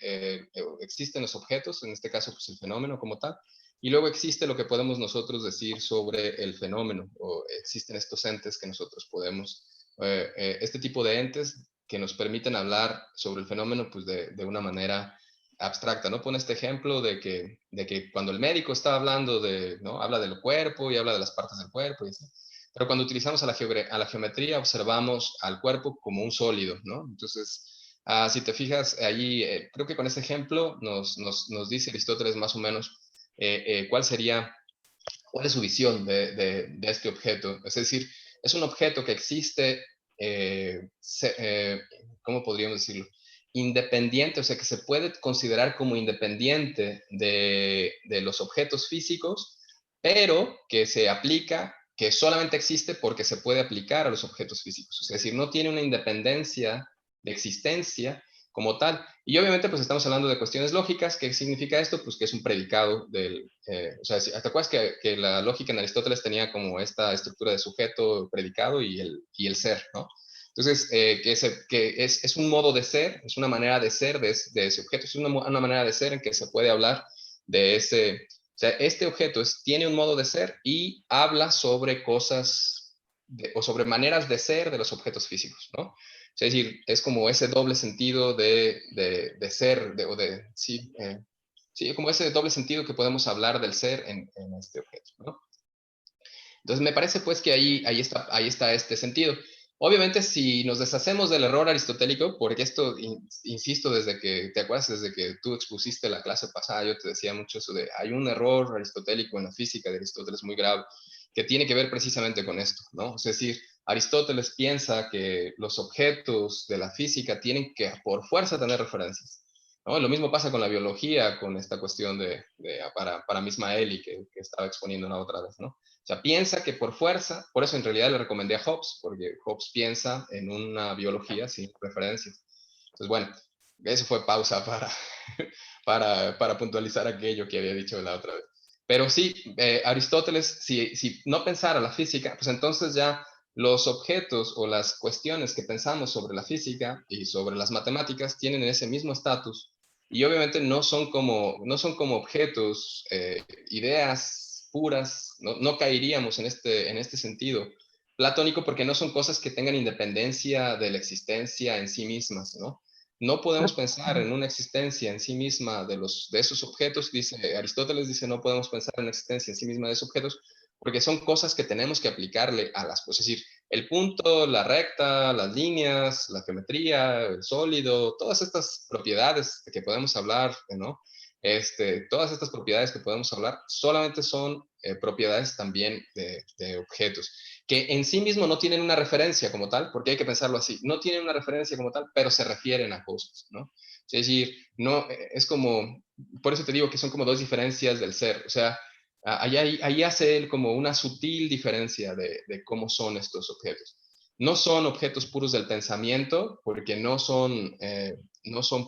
existen los objetos, en este caso pues el fenómeno como tal, y luego existe lo que podemos nosotros decir sobre el fenómeno, o existen estos entes que nosotros podemos, este tipo de entes que nos permiten hablar sobre el fenómeno pues de una manera abstracta, ¿no? Pone este ejemplo de que cuando el médico está hablando ¿no? Habla del cuerpo y habla de las partes del cuerpo, pero cuando utilizamos a la geometría observamos al cuerpo como un sólido, ¿no? Entonces, si te fijas, allí creo que con este ejemplo nos dice Aristóteles más o menos cuál es su visión de este objeto. Es decir, es un objeto que existe, ¿cómo podríamos decirlo? independiente, o sea, que se puede considerar como independiente de los objetos físicos, pero que se aplica, que solamente existe porque se puede aplicar a los objetos físicos. Es decir, no tiene una independencia de existencia como tal. Y obviamente, pues estamos hablando de cuestiones lógicas. ¿Qué significa esto? Pues que es un predicado del... o sea, ¿te acuerdas que la lógica en Aristóteles tenía como esta estructura de sujeto, predicado y el ser, ¿no? Entonces, que es un modo de ser, es una manera de ser de ese objeto, es una manera de ser en que se puede hablar de ese... O sea, este objeto tiene un modo de ser y habla sobre cosas o sobre maneras de ser de los objetos físicos, ¿no? Es decir, es como ese doble sentido de ser, sí, como ese doble sentido que podemos hablar del ser en este objeto, ¿no? Entonces, me parece pues que ahí está este sentido. Obviamente, si nos deshacemos del error aristotélico, porque esto, insisto, desde que, ¿te acuerdas? Desde que tú expusiste la clase pasada, yo te decía mucho eso de, hay un error aristotélico en la física de Aristóteles muy grave, que tiene que ver precisamente con esto, ¿no? Es decir, Aristóteles piensa que los objetos de la física tienen que, por fuerza, tener referencias, ¿no? Lo mismo pasa con la biología, con esta cuestión para Mismaeli, que estaba exponiendo una otra vez, ¿no? O sea, piensa que por fuerza, por eso en realidad le recomendé a Hobbes, porque Hobbes piensa en una biología sin referencias. Entonces, bueno, eso fue pausa para puntualizar aquello que había dicho la otra vez. Pero sí, Aristóteles, si no pensara la física, pues entonces ya los objetos o las cuestiones que pensamos sobre la física y sobre las matemáticas tienen ese mismo estatus y obviamente no son como objetos, ideas puras, no caeríamos en este sentido platónico porque no son cosas que tengan independencia de la existencia en sí mismas, ¿no? No podemos pensar en una existencia en sí misma de esos objetos, dice Aristóteles, dice no podemos pensar en la existencia en sí misma de esos objetos porque son cosas que tenemos que aplicarle a las cosas, es decir, el punto, la recta, las líneas, la geometría, el sólido, todas estas propiedades que podemos hablar, ¿no? Todas estas propiedades que podemos hablar solamente son propiedades también de objetos, que en sí mismo no tienen una referencia como tal, porque hay que pensarlo así, no tienen una referencia como tal, pero se refieren a cosas, ¿no? Es decir, no, es como, por eso te digo que son como dos diferencias del ser, o sea, ahí hace él como una sutil diferencia de cómo son estos objetos. No son objetos puros del pensamiento, porque no son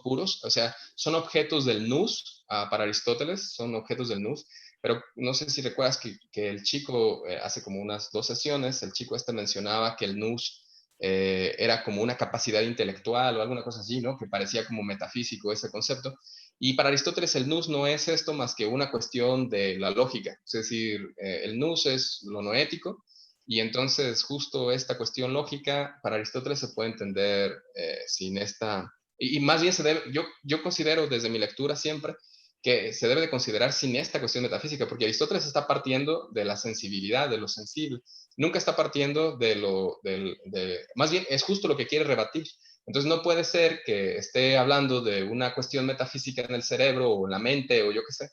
puros, o sea, son objetos del nous, para Aristóteles, son objetos del nous, pero no sé si recuerdas que el chico, hace como unas 2 sesiones, el chico mencionaba que el nous era como una capacidad intelectual o alguna cosa así, ¿no? Que parecía como metafísico ese concepto. Y para Aristóteles el nous no es esto más que una cuestión de la lógica, es decir, el nous es lo noético, y entonces justo esta cuestión lógica para Aristóteles se puede entender sin esta... Y más bien yo considero desde mi lectura siempre que se debe de considerar sin esta cuestión metafísica, porque Aristóteles está partiendo de la sensibilidad, de lo sensible, nunca está partiendo más bien es justo lo que quiere rebatir. Entonces no puede ser que esté hablando de una cuestión metafísica en el cerebro o en la mente o yo qué sé.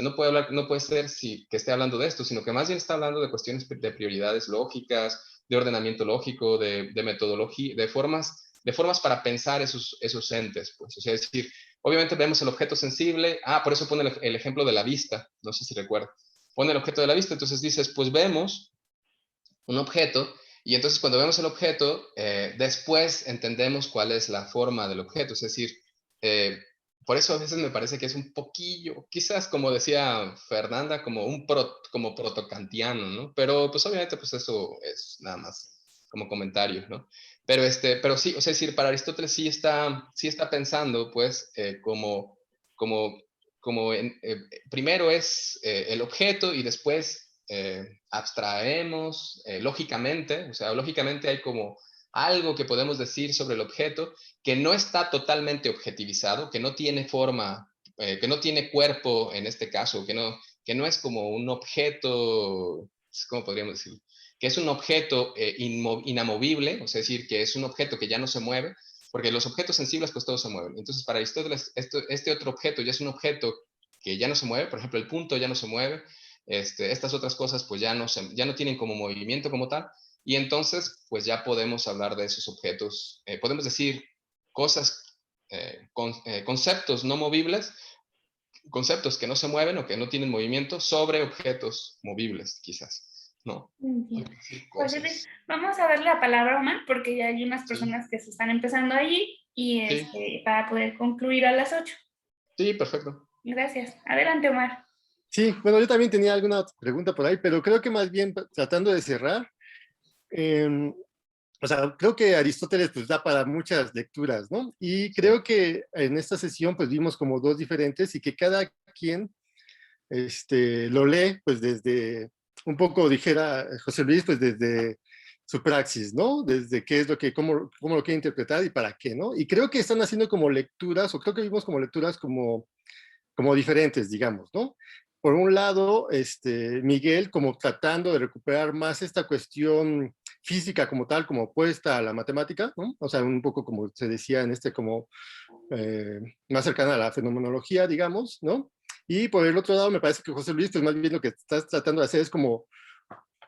No puede ser que esté hablando de esto, sino que más bien está hablando de cuestiones de prioridades lógicas, de ordenamiento lógico, de metodología, de formas para pensar esos entes, pues. O sea, es decir, obviamente vemos el objeto sensible, por eso pone el ejemplo de la vista, no sé si recuerda. Pone el objeto de la vista, entonces dices, pues vemos un objeto, y entonces cuando vemos el objeto, después entendemos cuál es la forma del objeto, es decir, por eso a veces me parece que es un poquillo, quizás como decía Fernanda, como protocantiano, ¿no? Pero pues obviamente pues eso es nada más como comentario, ¿no? Pero sí, o sea, es decir, para Aristóteles sí está pensando pues primero es el objeto y después abstraemos lógicamente, o sea, lógicamente hay como algo que podemos decir sobre el objeto que no está totalmente objetivizado, que no tiene forma, que no tiene cuerpo en este caso, que no es como un objeto, ¿cómo podríamos decir? Que es un objeto inamovible, o sea, es decir, que es un objeto que ya no se mueve, porque los objetos sensibles pues todos se mueven. Entonces para Aristóteles este otro objeto ya es un objeto que ya no se mueve, por ejemplo el punto ya no se mueve, estas otras cosas pues ya no tienen como movimiento como tal, y entonces pues ya podemos hablar de esos objetos, podemos decir cosas conceptos no movibles, conceptos que no se mueven o que no tienen movimiento sobre objetos movibles, quizás, ¿no? Sí, Pues, vamos a darle la palabra a Omar, porque ya hay unas personas que se están empezando allí, y para poder concluir a las 8. Sí, perfecto. Gracias. Adelante, Omar. Sí, bueno, yo también tenía alguna pregunta por ahí, pero creo que más bien tratando de cerrar, o sea, creo que Aristóteles pues da para muchas lecturas, ¿no? Y creo que en esta sesión pues vimos como dos diferentes y que cada quien lo lee pues desde, un poco dijera José Luis, pues desde su praxis, ¿no? Desde qué es lo que, cómo lo quiere interpretar y para qué, ¿no? Y creo que están haciendo como lecturas, o creo que vimos como lecturas como diferentes, digamos, ¿no? Por un lado, Miguel como tratando de recuperar más esta cuestión física como tal, como opuesta a la matemática, ¿no? O sea, un poco como se decía en como más cercana a la fenomenología, digamos, ¿no? Y por el otro lado, me parece que José Luis, pues más bien lo que estás tratando de hacer es como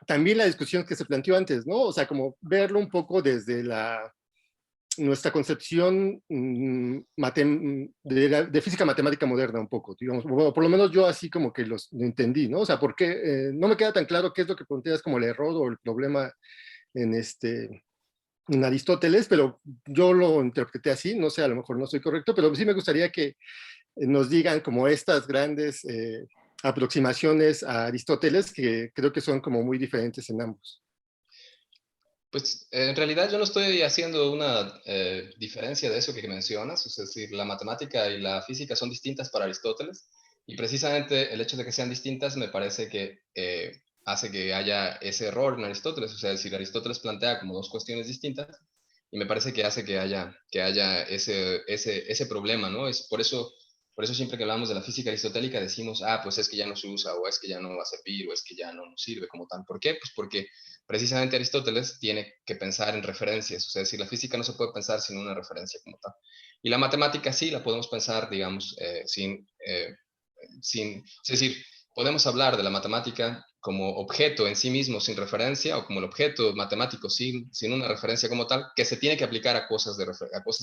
también la discusión que se planteó antes, ¿no? O sea, como verlo un poco desde nuestra concepción de física matemática moderna un poco, digamos, bueno, por lo menos yo así como que lo entendí, ¿no? O sea, porque no me queda tan claro qué es lo que planteas como el error o el problema en en Aristóteles, pero yo lo interpreté así, no sé, a lo mejor no estoy correcto, pero sí me gustaría que nos digan como estas grandes aproximaciones a Aristóteles, que creo que son como muy diferentes en ambos. Pues en realidad yo no estoy haciendo una diferencia de eso que mencionas, es decir, la matemática y la física son distintas para Aristóteles, y precisamente el hecho de que sean distintas me parece que hace que haya ese error en Aristóteles, o sea, es decir, Aristóteles plantea como dos cuestiones distintas, y me parece que hace que haya ese problema, ¿no? Es por eso siempre que hablamos de la física aristotélica decimos, pues es que ya no se usa, o es que ya no va a servir, o es que ya no nos sirve como tal. ¿Por qué? Pues porque precisamente Aristóteles tiene que pensar en referencias, o sea, decir, la física no se puede pensar sin una referencia como tal. Y la matemática sí la podemos pensar, digamos, es decir, podemos hablar de la matemática como objeto en sí mismo sin referencia, o como el objeto matemático sin una referencia como tal, que se tiene que aplicar a cosas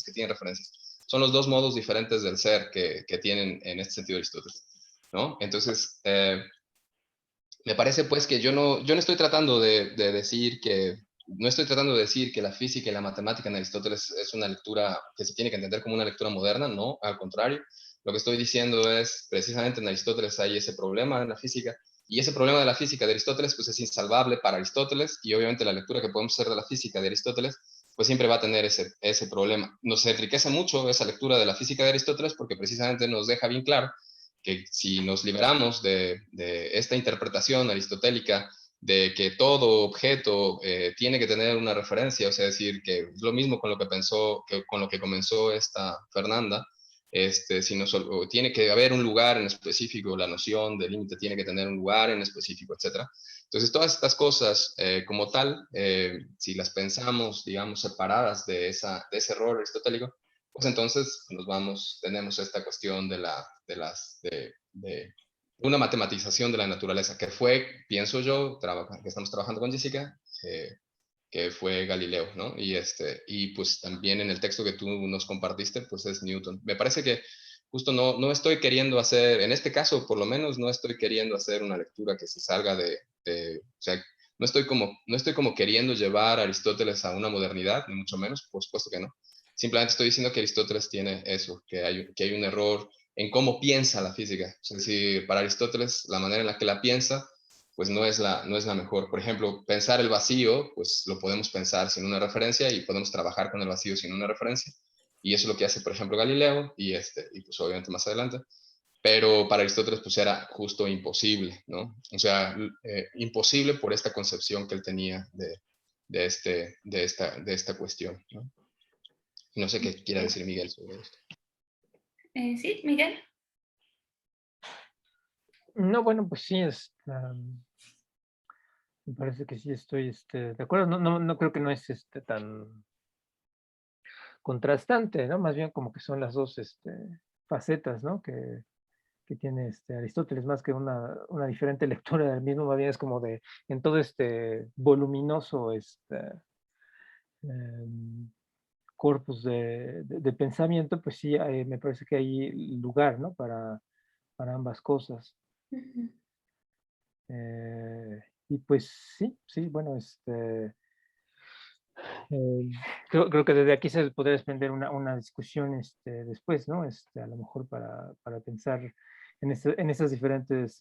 que tienen referencias. Son los dos modos diferentes del ser que tienen en este sentido Aristóteles, ¿no? Entonces, me parece pues que yo no estoy tratando de decir que, no estoy tratando de decir que la física y la matemática en Aristóteles es una lectura que se tiene que entender como una lectura moderna, no, al contrario. Lo que estoy diciendo es, precisamente en Aristóteles hay ese problema en la física, y ese problema de la física de Aristóteles pues es insalvable para Aristóteles, y obviamente la lectura que podemos hacer de la física de Aristóteles pues siempre va a tener ese problema. Nos enriquece mucho esa lectura de la física de Aristóteles porque precisamente nos deja bien claro que si nos liberamos de esta interpretación aristotélica de que todo objeto tiene que tener una referencia, o sea, decir que es lo mismo con lo que con lo que comenzó esta Fernanda, tiene que haber un lugar en específico, la noción de límite tiene que tener un lugar en específico, etc. Entonces, todas estas cosas como tal, si las pensamos, digamos, separadas de ese error aristotélico, pues entonces tenemos esta cuestión de una matematización de la naturaleza, que fue, pienso yo, que estamos trabajando con Jessica, que fue Galileo, ¿no? Y pues también en el texto que tú nos compartiste, pues es Newton. Me parece que justo no estoy queriendo hacer, en este caso por lo menos, no estoy queriendo hacer una lectura que se salga o sea, no estoy como queriendo llevar a Aristóteles a una modernidad, ni mucho menos, por supuesto que no. Simplemente estoy diciendo que Aristóteles tiene eso, que hay un error en cómo piensa la física. Es decir, para Aristóteles, la manera en la que la piensa, pues no es la mejor. Por ejemplo, pensar el vacío, pues lo podemos pensar sin una referencia y podemos trabajar con el vacío sin una referencia. Y eso es lo que hace, por ejemplo, Galileo y pues obviamente más adelante. Pero para Aristóteles, pues era justo imposible, ¿no? O sea, imposible por esta concepción que él tenía de esta cuestión, ¿no? No sé qué quiera decir Miguel sobre esto. Sí, Miguel. No, bueno, pues sí, me parece que sí estoy de acuerdo. No creo que no es tan contrastante, ¿no? Más bien como que son las dos facetas, ¿no? Que tiene Aristóteles, más que una diferente lectura del mismo, más bien es como en todo voluminoso corpus de pensamiento, pues sí, me parece que hay lugar, ¿no? Para ambas cosas. Y pues sí, bueno, creo que desde aquí se podría desprender una discusión después, ¿no? A lo mejor para pensar en esas diferentes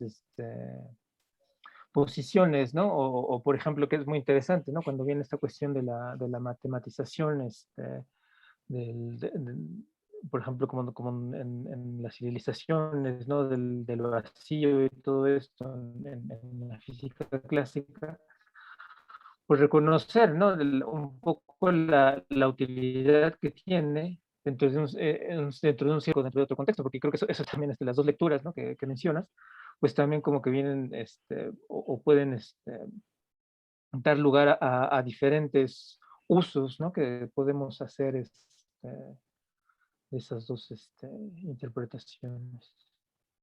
posiciones, ¿no? O, por ejemplo, que es muy interesante, ¿no? Cuando viene esta cuestión de la matematización, por ejemplo, como en las civilizaciones, ¿no? Del vacío y todo esto en la física clásica, pues reconocer, ¿no? Un poco la utilidad que tiene dentro de dentro de un círculo, dentro de otro contexto, porque creo que eso también es de las dos lecturas, ¿no? que mencionas, pues también como que vienen o pueden dar lugar a diferentes usos, ¿no? Que podemos hacer de esas dos interpretaciones.